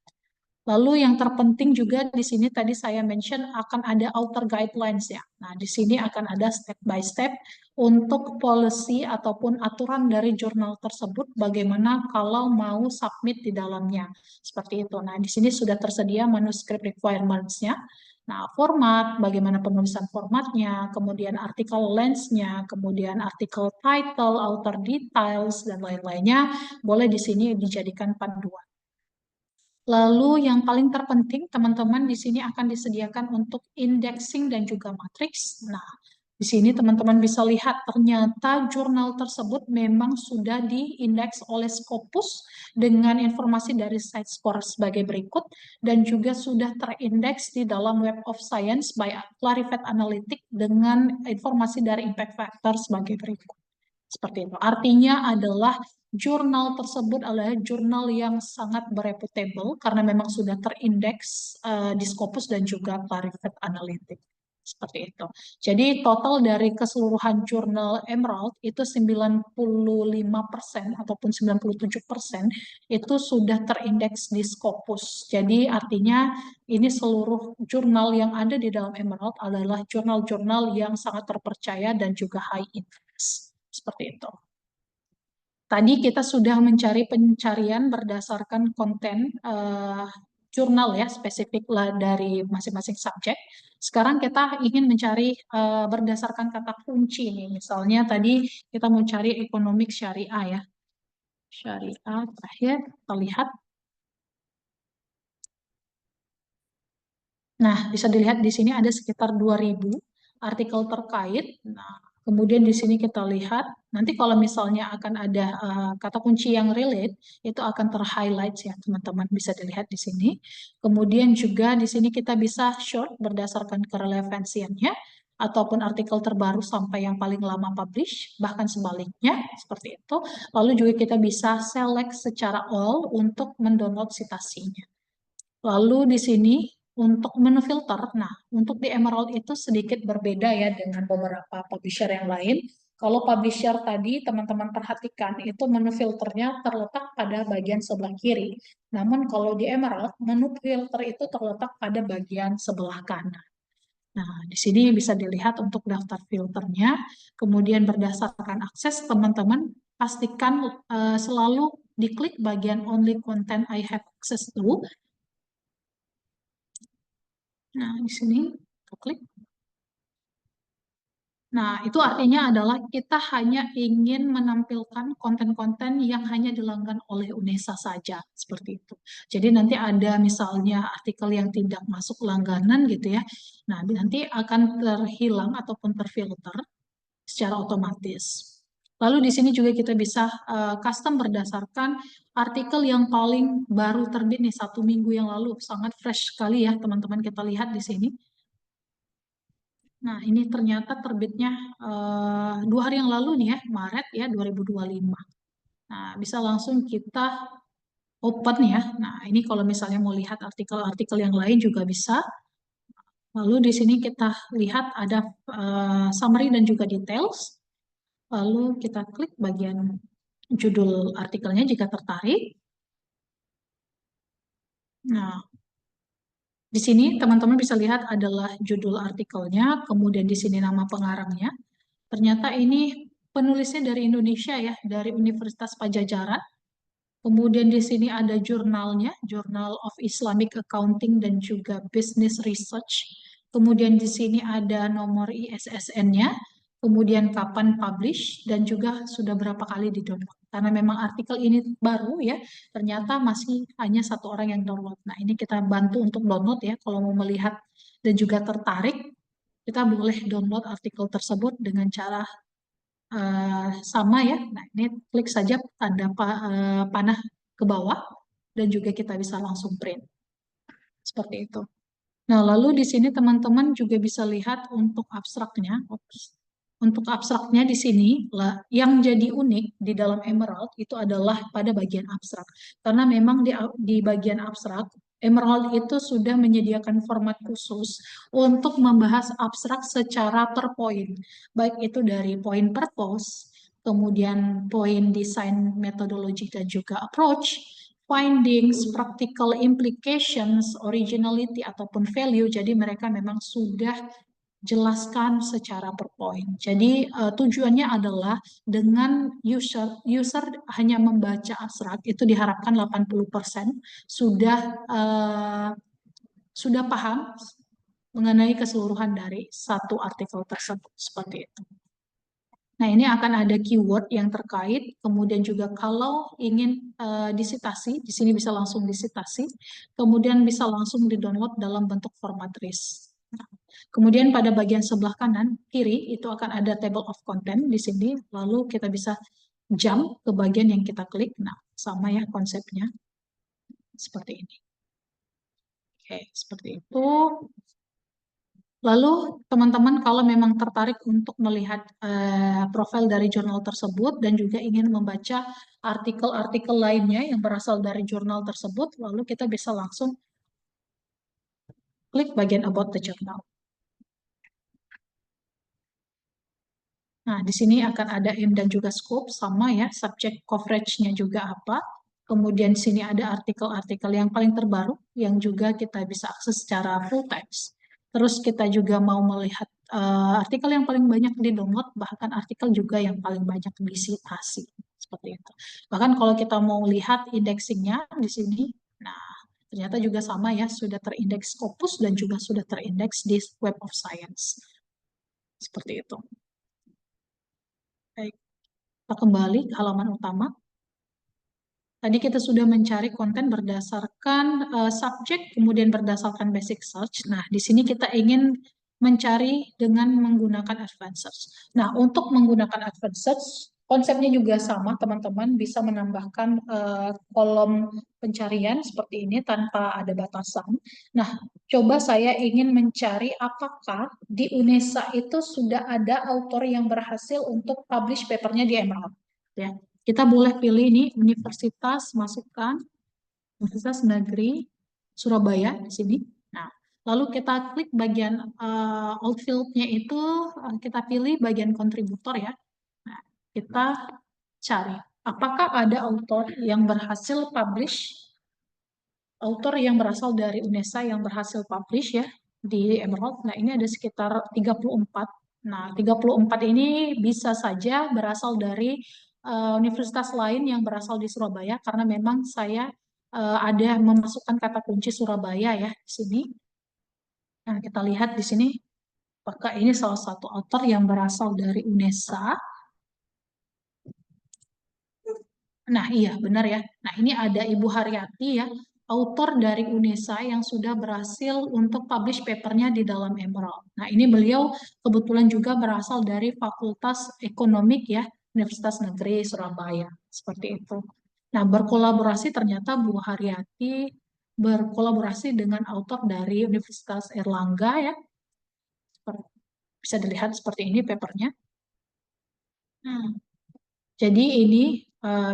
Lalu yang terpenting juga di sini tadi saya mention akan ada author guidelines ya. Nah, di sini akan ada step by step untuk policy ataupun aturan dari jurnal tersebut bagaimana kalau mau submit di dalamnya. Seperti itu. Nah, di sini sudah tersedia manuscript requirements-nya. Nah, format, bagaimana penulisan formatnya, kemudian artikel length-nya, kemudian artikel title, author details, dan lain-lainnya, boleh di sini dijadikan panduan. Lalu yang paling terpenting, teman-teman di sini akan disediakan untuk indexing dan juga matriks. Nah, di sini teman-teman bisa lihat ternyata jurnal tersebut memang sudah diindeks oleh Scopus dengan informasi dari Sitescore sebagai berikut dan juga sudah terindeks di dalam Web of Science by Clarivate Analytics dengan informasi dari impact factor sebagai berikut. Seperti itu. Artinya adalah jurnal tersebut adalah jurnal yang sangat bereputable karena memang sudah terindeks di Scopus dan juga Clarivate Analytics. Seperti itu. Jadi total dari keseluruhan jurnal Emerald itu 95% ataupun 97% itu sudah terindeks di Scopus. Jadi artinya ini seluruh jurnal yang ada di dalam Emerald adalah jurnal-jurnal yang sangat terpercaya dan juga high impact. Seperti itu. Tadi kita sudah mencari pencarian berdasarkan konten jurnal ya, spesifik lah dari masing-masing subjek. Sekarang kita ingin mencari berdasarkan kata kunci nih. Misalnya tadi kita mau cari ekonomik syariah ya. Syariah terakhir kita lihat. Nah, bisa dilihat di sini ada sekitar 2000 artikel terkait. Nah, kemudian di sini kita lihat, nanti kalau misalnya akan ada kata kunci yang relate, itu akan ter-highlight ya teman-teman, bisa dilihat di sini. Kemudian juga di sini kita bisa short berdasarkan kerelevansiannya, ataupun artikel terbaru sampai yang paling lama publish, bahkan sebaliknya, seperti itu. Lalu juga kita bisa select secara all untuk mendownload citasinya. Lalu di sini untuk menu filter, nah untuk di Emerald itu sedikit berbeda ya dengan beberapa publisher yang lain. Kalau publisher tadi teman-teman perhatikan itu menu filternya terletak pada bagian sebelah kiri. Namun kalau di Emerald menu filter itu terletak pada bagian sebelah kanan. Nah, di sini bisa dilihat untuk daftar filternya. Kemudian berdasarkan akses teman-teman pastikan selalu diklik bagian only content I have access to. Nah, di sini kita klik. Nah, itu artinya adalah kita hanya ingin menampilkan konten-konten yang hanya dilanggan oleh UNESA saja, seperti itu. Jadi nanti ada misalnya artikel yang tidak masuk langganan gitu ya. Nah, nanti akan terhilang ataupun terfilter secara otomatis. Lalu di sini juga kita bisa custom berdasarkan artikel yang paling baru terbit nih 1 minggu yang lalu. Sangat fresh sekali ya teman-teman, kita lihat di sini. Nah, ini ternyata terbitnya 2 hari yang lalu nih ya, Maret ya 2025. Nah, bisa langsung kita open ya. Nah, ini kalau misalnya mau lihat artikel-artikel yang lain juga bisa. Lalu di sini kita lihat ada summary dan juga details. Lalu kita klik bagian judul artikelnya jika tertarik. Nah, di sini teman-teman bisa lihat adalah judul artikelnya, kemudian di sini nama pengarangnya. Ternyata ini penulisnya dari Indonesia ya, dari Universitas Pajajaran. Kemudian di sini ada jurnalnya, Journal of Islamic Accounting dan juga Business Research. Kemudian di sini ada nomor ISSN-nya, kemudian kapan publish, dan juga sudah berapa kali di-download. Karena memang artikel ini baru ya, ternyata masih hanya 1 orang yang download. Nah, ini kita bantu untuk download ya, kalau mau melihat dan juga tertarik, kita boleh download artikel tersebut dengan cara sama ya. Nah, ini klik saja tanda panah ke bawah dan juga kita bisa langsung print. Seperti itu. Nah, lalu di sini teman-teman juga bisa lihat untuk abstraknya. Untuk abstraknya di sini, yang jadi unik di dalam Emerald itu adalah pada bagian abstrak. Karena memang di bagian abstrak, Emerald itu sudah menyediakan format khusus untuk membahas abstrak secara per poin. Baik itu dari poin purpose, kemudian poin design metodologi dan juga approach, findings, practical implications, originality ataupun value. Jadi mereka memang sudah jelaskan secara per poin. Jadi tujuannya adalah dengan user hanya membaca abstrak itu diharapkan 80% sudah paham mengenai keseluruhan dari satu artikel tersebut, seperti itu. Nah, ini akan ada keyword yang terkait, kemudian juga kalau ingin disitasi, di sini bisa langsung disitasi, kemudian bisa langsung di-download dalam bentuk format RIS. Nah, kemudian pada bagian sebelah kanan, kiri, itu akan ada table of content di sini, lalu kita bisa jump ke bagian yang kita klik. Nah, sama ya konsepnya, seperti ini. Oke, seperti itu. Lalu teman-teman kalau memang tertarik untuk melihat profil dari jurnal tersebut dan juga ingin membaca artikel-artikel lainnya yang berasal dari jurnal tersebut, lalu kita bisa langsung klik bagian About the Journal. Nah, di sini akan ada aim dan juga scope, sama ya, subject coverage-nya juga apa. Kemudian di sini ada artikel-artikel yang paling terbaru, yang juga kita bisa akses secara full text. Terus kita juga mau melihat artikel yang paling banyak di-download, bahkan artikel juga yang paling banyak disitasi. Seperti itu. Bahkan kalau kita mau lihat indexingnya di sini, nah ternyata juga sama ya, sudah terindeks Scopus dan juga sudah terindeks di Web of Science. Seperti itu. Baik, kita kembali ke halaman utama. Tadi kita sudah mencari konten berdasarkan subjek, kemudian berdasarkan basic search. Nah, di sini kita ingin mencari dengan menggunakan advanced search. Nah, untuk menggunakan advanced search, konsepnya juga sama, teman-teman bisa menambahkan kolom pencarian seperti ini tanpa ada batasan. Nah, coba saya ingin mencari apakah di UNESA itu sudah ada author yang berhasil untuk publish papernya di Emerald. Ya, kita boleh pilih ini universitas, masukkan Universitas Negeri Surabaya di sini. Nah, lalu kita klik bagian old field-nya itu, kita pilih bagian kontributor ya. Nah, kita cari apakah ada author yang berhasil publish, author yang berasal dari UNESA yang berhasil publish ya di Emerald. Nah, ini ada sekitar 34. Nah, 34 ini bisa saja berasal dari universitas lain yang berasal di Surabaya karena memang saya ada memasukkan kata kunci Surabaya ya di sini. Nah, kita lihat di sini apakah ini salah satu author yang berasal dari UNESA. Nah, iya benar ya. Nah, ini ada Ibu Haryati ya, author dari UNESA yang sudah berhasil untuk publish papernya di dalam Emerald. Nah, ini beliau kebetulan juga berasal dari Fakultas Ekonomik ya, Universitas Negeri Surabaya. Seperti itu. Nah, berkolaborasi ternyata Bu Haryati berkolaborasi dengan author dari Universitas Erlangga ya. Bisa dilihat seperti ini papernya. Hmm. Jadi ini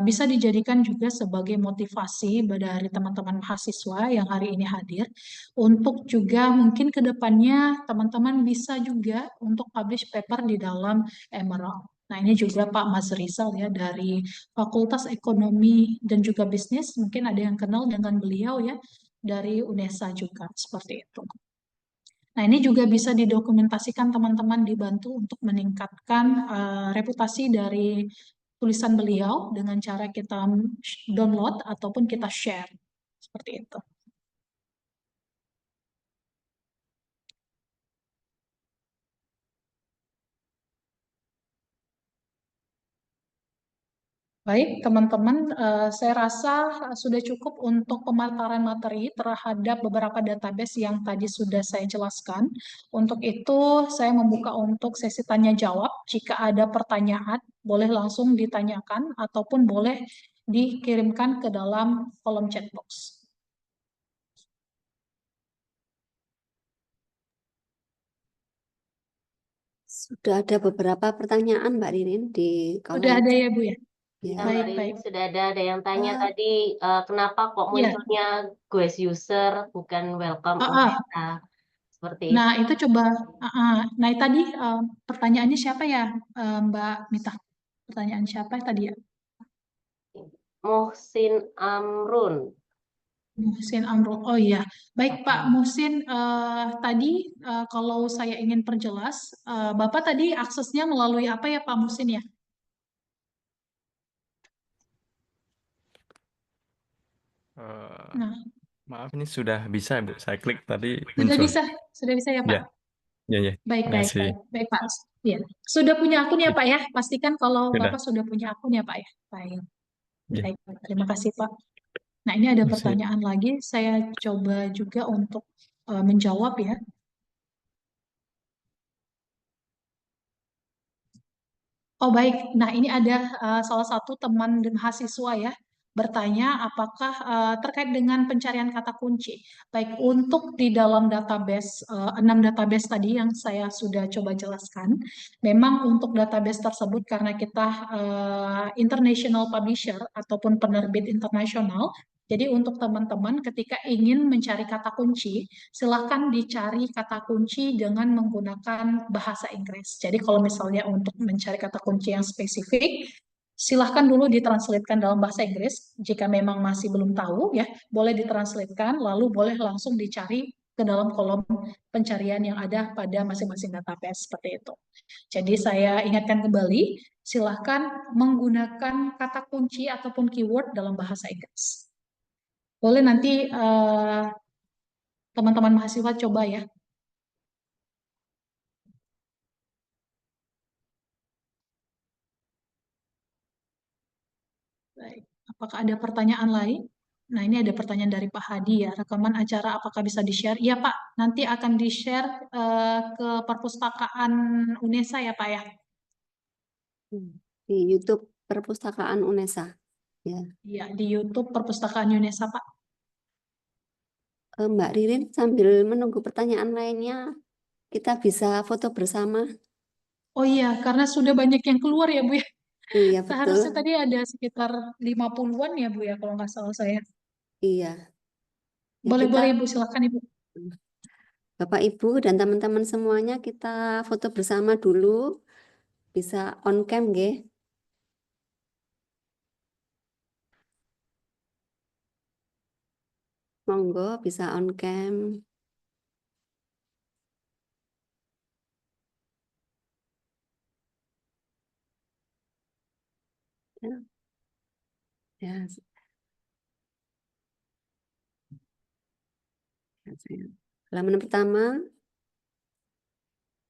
bisa dijadikan juga sebagai motivasi dari teman-teman mahasiswa yang hari ini hadir untuk juga mungkin ke depannya teman-teman bisa juga untuk publish paper di dalam Emerald. Nah, ini juga Pak Mas Rizal ya dari Fakultas Ekonomi dan juga Bisnis, mungkin ada yang kenal dengan beliau ya dari UNESA juga seperti itu. Nah, ini juga bisa didokumentasikan teman-teman dibantu untuk meningkatkan reputasi dari tulisan beliau dengan cara kita download ataupun kita share. Seperti itu. Baik, teman-teman, saya rasa sudah cukup untuk pemaparan materi terhadap beberapa database yang tadi sudah saya jelaskan. Untuk itu, saya membuka untuk sesi tanya jawab. Jika ada pertanyaan, boleh langsung ditanyakan ataupun boleh dikirimkan ke dalam kolom chat box. Sudah ada beberapa pertanyaan Mbak Ririn di Sudah kolom ada chat. ya, Bu ya? Ya. Mbak Baik, Rini baik. sudah ada yang tanya Eh, tadi kenapa kok ya, munculnya Guest User bukan Welcome ah, ah. UNESA seperti itu. Nah, itu coba. Nah, tadi pertanyaannya siapa ya, Mbak Mita? Pertanyaan siapa tadi ya? Muhsin Amrun. Muhsin Amrul. Oh iya, baik Pak Muhsin. Tadi kalau saya ingin perjelas, Bapak tadi aksesnya melalui apa ya Pak Muhsin ya? Eh, Nah, maaf ini sudah bisa Bu, saya klik tadi sudah muncul. bisa ya Pak. Ya, ya, ya. Baik, Terima baik, kasih. baik, baik Pak. Ya, sudah punya akun ya Ya, Pak ya? Pastikan kalau sudah. Bapak sudah punya akun ya Pak ya. Baik, Ya, baik. Terima kasih Pak. Nah, ini ada masih. pertanyaan lagi. Saya coba juga untuk menjawab ya. Oh baik, nah ini ada salah satu teman mahasiswa ya bertanya apakah terkait dengan pencarian kata kunci. Baik, untuk di dalam database 6 database tadi yang saya sudah coba jelaskan, memang untuk database tersebut karena kita international publisher ataupun penerbit internasional, jadi untuk teman-teman ketika ingin mencari kata kunci, silahkan dicari kata kunci dengan menggunakan bahasa Inggris. Jadi kalau misalnya untuk mencari kata kunci yang spesifik, silahkan dulu ditranslatekan dalam bahasa Inggris. Jika memang masih belum tahu, ya boleh ditranslatekan, lalu boleh langsung dicari ke dalam kolom pencarian yang ada pada masing-masing database seperti itu. Jadi saya ingatkan kembali, silahkan menggunakan kata kunci ataupun keyword dalam bahasa Inggris. Boleh nanti teman-teman mahasiswa coba ya. Baik. Apakah ada pertanyaan lain? Nah, ini ada pertanyaan dari Pak Hadi ya. Rekaman acara apakah bisa di-share? Iya, Pak. Nanti akan di-share ke perpustakaan UNESA ya, Pak ya. Di YouTube Perpustakaan UNESA. Ya. Iya, di YouTube perpustakaan UNESA, Pak. Mbak Ririn sambil menunggu pertanyaan lainnya, kita bisa foto bersama. Oh iya, karena sudah banyak yang keluar ya, Bu ya. Iya betul. Seharusnya tadi ada sekitar 50-an ya, Bu ya, kalau nggak salah saya. Iya. Ya Boleh, kita, boleh, Ibu. Silakan, Ibu. Bapak Ibu dan teman-teman semuanya kita foto bersama dulu. Bisa on cam nggih? Monggo bisa on cam. Ya, ya, halaman pertama,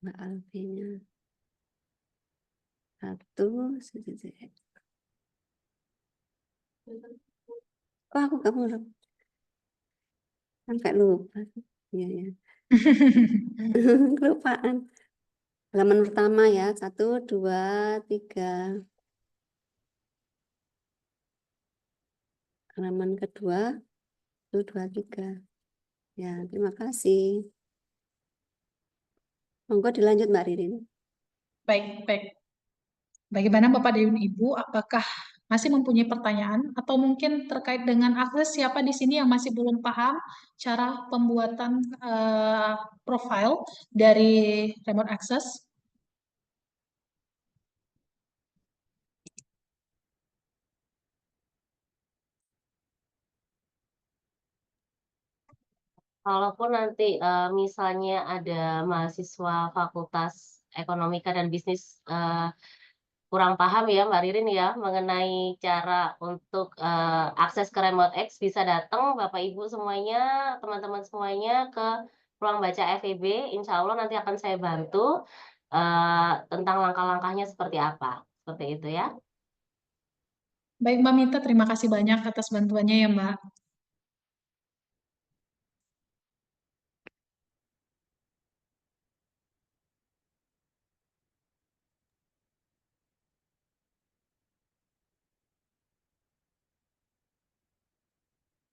Mbak Alfinya. 1, oh aku kamu sampai lupa. Iya, ya. Kelupaan. Halaman pertama ya, 1, 2, 3. Halaman kedua, 1, 2, 3. Ya, terima kasih. Monggo dilanjut Mbak Ririn. Baik, baik. Bagaimana Bapak dan Ibu, apakah masih mempunyai pertanyaan atau mungkin terkait dengan akses, siapa di sini yang masih belum paham cara pembuatan profile dari remote access? Kalaupun nanti misalnya ada mahasiswa Fakultas Ekonomika dan Bisnis kurang paham ya Mbak Ririn ya mengenai cara untuk akses ke Remote X, bisa datang Bapak Ibu semuanya, teman-teman semuanya ke ruang baca FEB. Insya Allah nanti akan saya bantu tentang langkah-langkahnya seperti apa. Seperti itu ya. Baik Mbak Mita, terima kasih banyak atas bantuannya ya Mbak.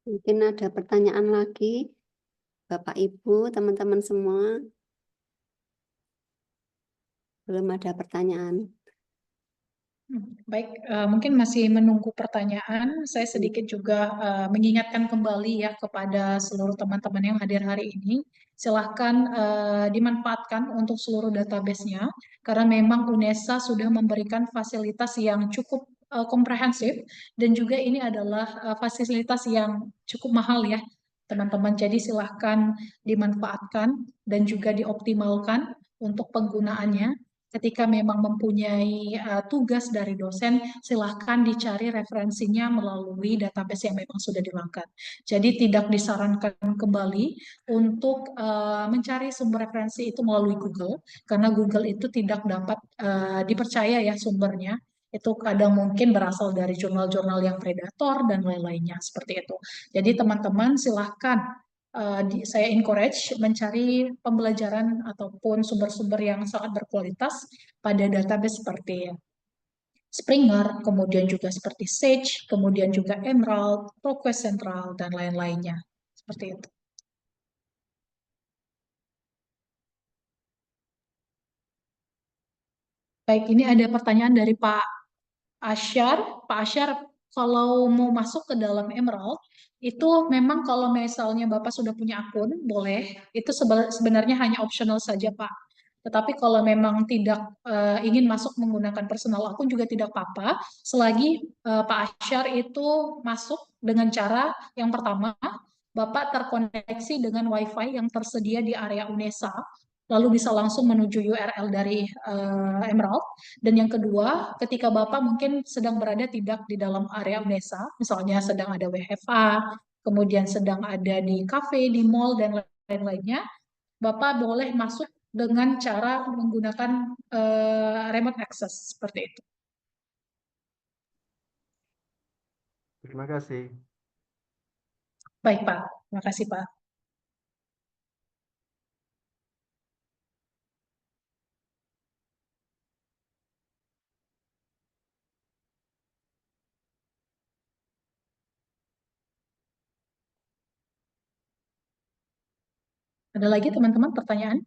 Mungkin ada pertanyaan lagi, Bapak Ibu, teman-teman semua. Belum ada pertanyaan. Baik, mungkin masih menunggu pertanyaan. Saya sedikit juga mengingatkan kembali ya kepada seluruh teman-teman yang hadir hari ini. Silahkan dimanfaatkan untuk seluruh database-nya, karena memang UNESA sudah memberikan fasilitas yang cukup komprehensif, dan juga ini adalah fasilitas yang cukup mahal ya, teman-teman. Jadi silahkan dimanfaatkan dan juga dioptimalkan untuk penggunaannya. Ketika memang mempunyai tugas dari dosen, silahkan dicari referensinya melalui database yang memang sudah dilengkapi. Jadi tidak disarankan kembali untuk mencari sumber referensi itu melalui Google, karena Google itu tidak dapat dipercaya ya sumbernya. Itu kadang mungkin berasal dari jurnal-jurnal yang predator dan lain-lainnya seperti itu. Jadi teman-teman silahkan saya encourage mencari pembelajaran ataupun sumber-sumber yang sangat berkualitas pada database seperti Springer, kemudian juga seperti Sage, kemudian juga Emerald, ProQuest Central, dan lain-lainnya. Seperti itu. Baik, ini ada pertanyaan dari Pak Asyar. Pak Asyar, kalau mau masuk ke dalam Emerald, itu memang kalau misalnya Bapak sudah punya akun, boleh. Itu sebenarnya hanya optional saja, Pak. Tetapi kalau memang tidak ingin masuk menggunakan personal akun juga tidak apa-apa, selagi Pak Asyar itu masuk dengan cara yang pertama, Bapak terkoneksi dengan WiFi yang tersedia di area UNESA, lalu bisa langsung menuju URL dari Emerald. Dan yang kedua, ketika Bapak mungkin sedang berada tidak di dalam area UNESA, misalnya sedang ada WFA, kemudian sedang ada di kafe, di mall, dan lain-lainnya, Bapak boleh masuk dengan cara menggunakan remote access seperti itu. Terima kasih. Baik, Pak. Terima kasih, Pak. Ada lagi teman-teman pertanyaan?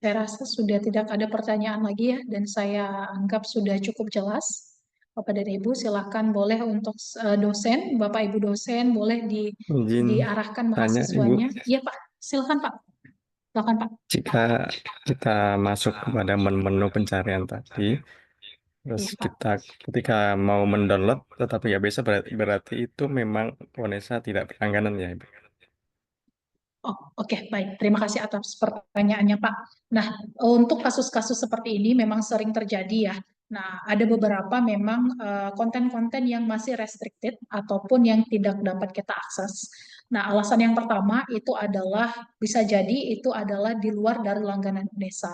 Saya rasa sudah tidak ada pertanyaan lagi ya, dan saya anggap sudah cukup jelas. Bapak dan Ibu silakan boleh untuk dosen, Bapak Ibu dosen boleh Izin diarahkan tanya, Ibu. mahasiswanya. Iya Pak, silakan Pak. Silakan Pak. Jika kita masuk kepada menu pencarian tadi, terus Iya Pak. kita ketika mau mendownload tetapi nggak bisa, berarti itu memang Vanessa tidak berlangganan ya, Ibu? Oh, oke, baik. Terima kasih atas pertanyaannya, Pak. Nah, untuk kasus-kasus seperti ini memang sering terjadi ya. Nah, ada beberapa memang konten-konten yang masih restricted ataupun yang tidak dapat kita akses. Nah, alasan yang pertama itu adalah bisa jadi itu adalah di luar dari langganan desa.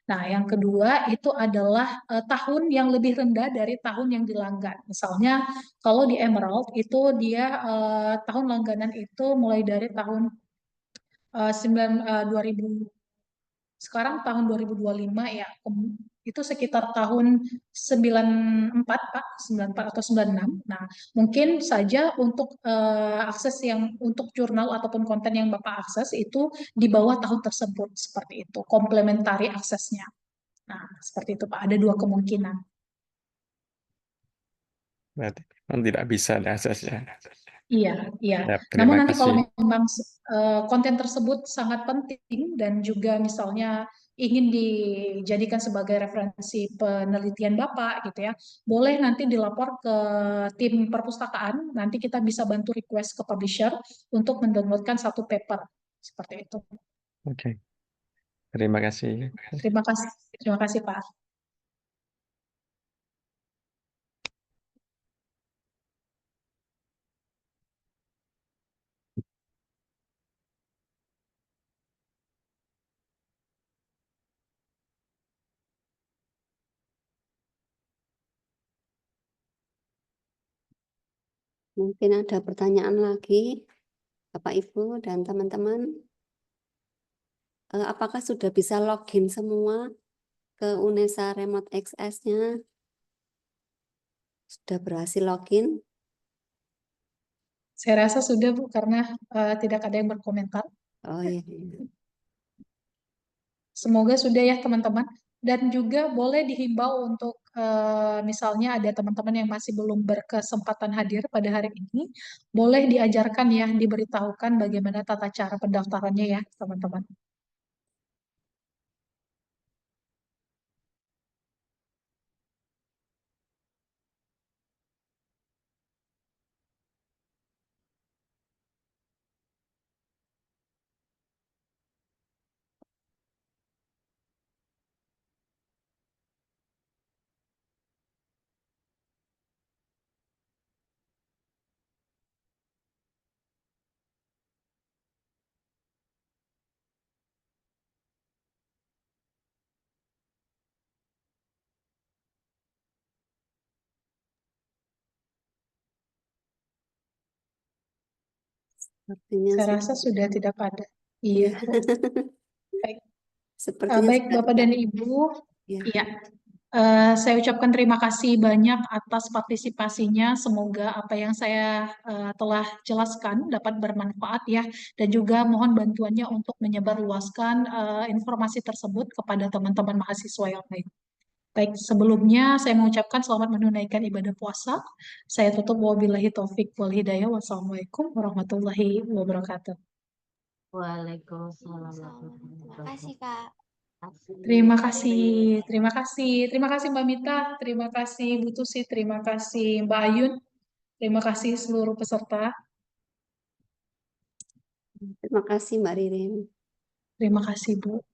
Nah, yang kedua itu adalah tahun yang lebih rendah dari tahun yang dilanggan. Misalnya, kalau di Emerald itu dia tahun langganan itu mulai dari tahun 2000 sekarang tahun 2025 ya, itu sekitar tahun 94 Pak, 94 atau 96. Nah, mungkin saja untuk akses yang untuk jurnal ataupun konten yang Bapak akses itu di bawah tahun tersebut, seperti itu, komplementari aksesnya. Nah, seperti itu Pak, ada dua kemungkinan. Berarti memang tidak bisa diakses ya. Iya, iya. Ya, Namun terima nanti kalau kasih. memang konten tersebut sangat penting dan juga misalnya ingin dijadikan sebagai referensi penelitian Bapak gitu ya, boleh nanti dilapor ke tim perpustakaan, nanti kita bisa bantu request ke publisher untuk mendownloadkan satu paper seperti itu. Oke, terima kasih. Terima kasih Pak. Mungkin ada pertanyaan lagi, Bapak Ibu dan teman-teman. Apakah sudah bisa login semua ke UNESA Remote Access-nya? Sudah berhasil login? Saya rasa sudah Bu, karena tidak ada yang berkomentar. Oh iya. Iya. Semoga sudah ya teman-teman. Dan juga boleh dihimbau untuk misalnya ada teman-teman yang masih belum berkesempatan hadir pada hari ini, boleh diajarkan ya, diberitahukan bagaimana tata cara pendaftarannya ya teman-teman. Sepertinya Saya sudah. rasa sudah tidak ada. Iya. Iya, Bu. Baik. Sepertinya Baik sudah Bapak tidak. dan Ibu, Ya. iya. Saya ucapkan terima kasih banyak atas partisipasinya. Semoga apa yang saya telah jelaskan dapat bermanfaat ya, dan juga mohon bantuannya untuk menyebarluaskan informasi tersebut kepada teman-teman mahasiswa yang lain. Baik, sebelumnya saya mengucapkan selamat menunaikan ibadah puasa. Saya tutup wabillahi taufik wal hidayah. Wassalamualaikum warahmatullahi wabarakatuh. Waalaikumsalam Terima kasih, Kak. Terima kasih, terima kasih, terima kasih Mbak Mita, terima kasih Bu Tusi, terima kasih Mbak Ayun, terima kasih seluruh peserta, Terima kasih Mbak Ririn. terima kasih Bu.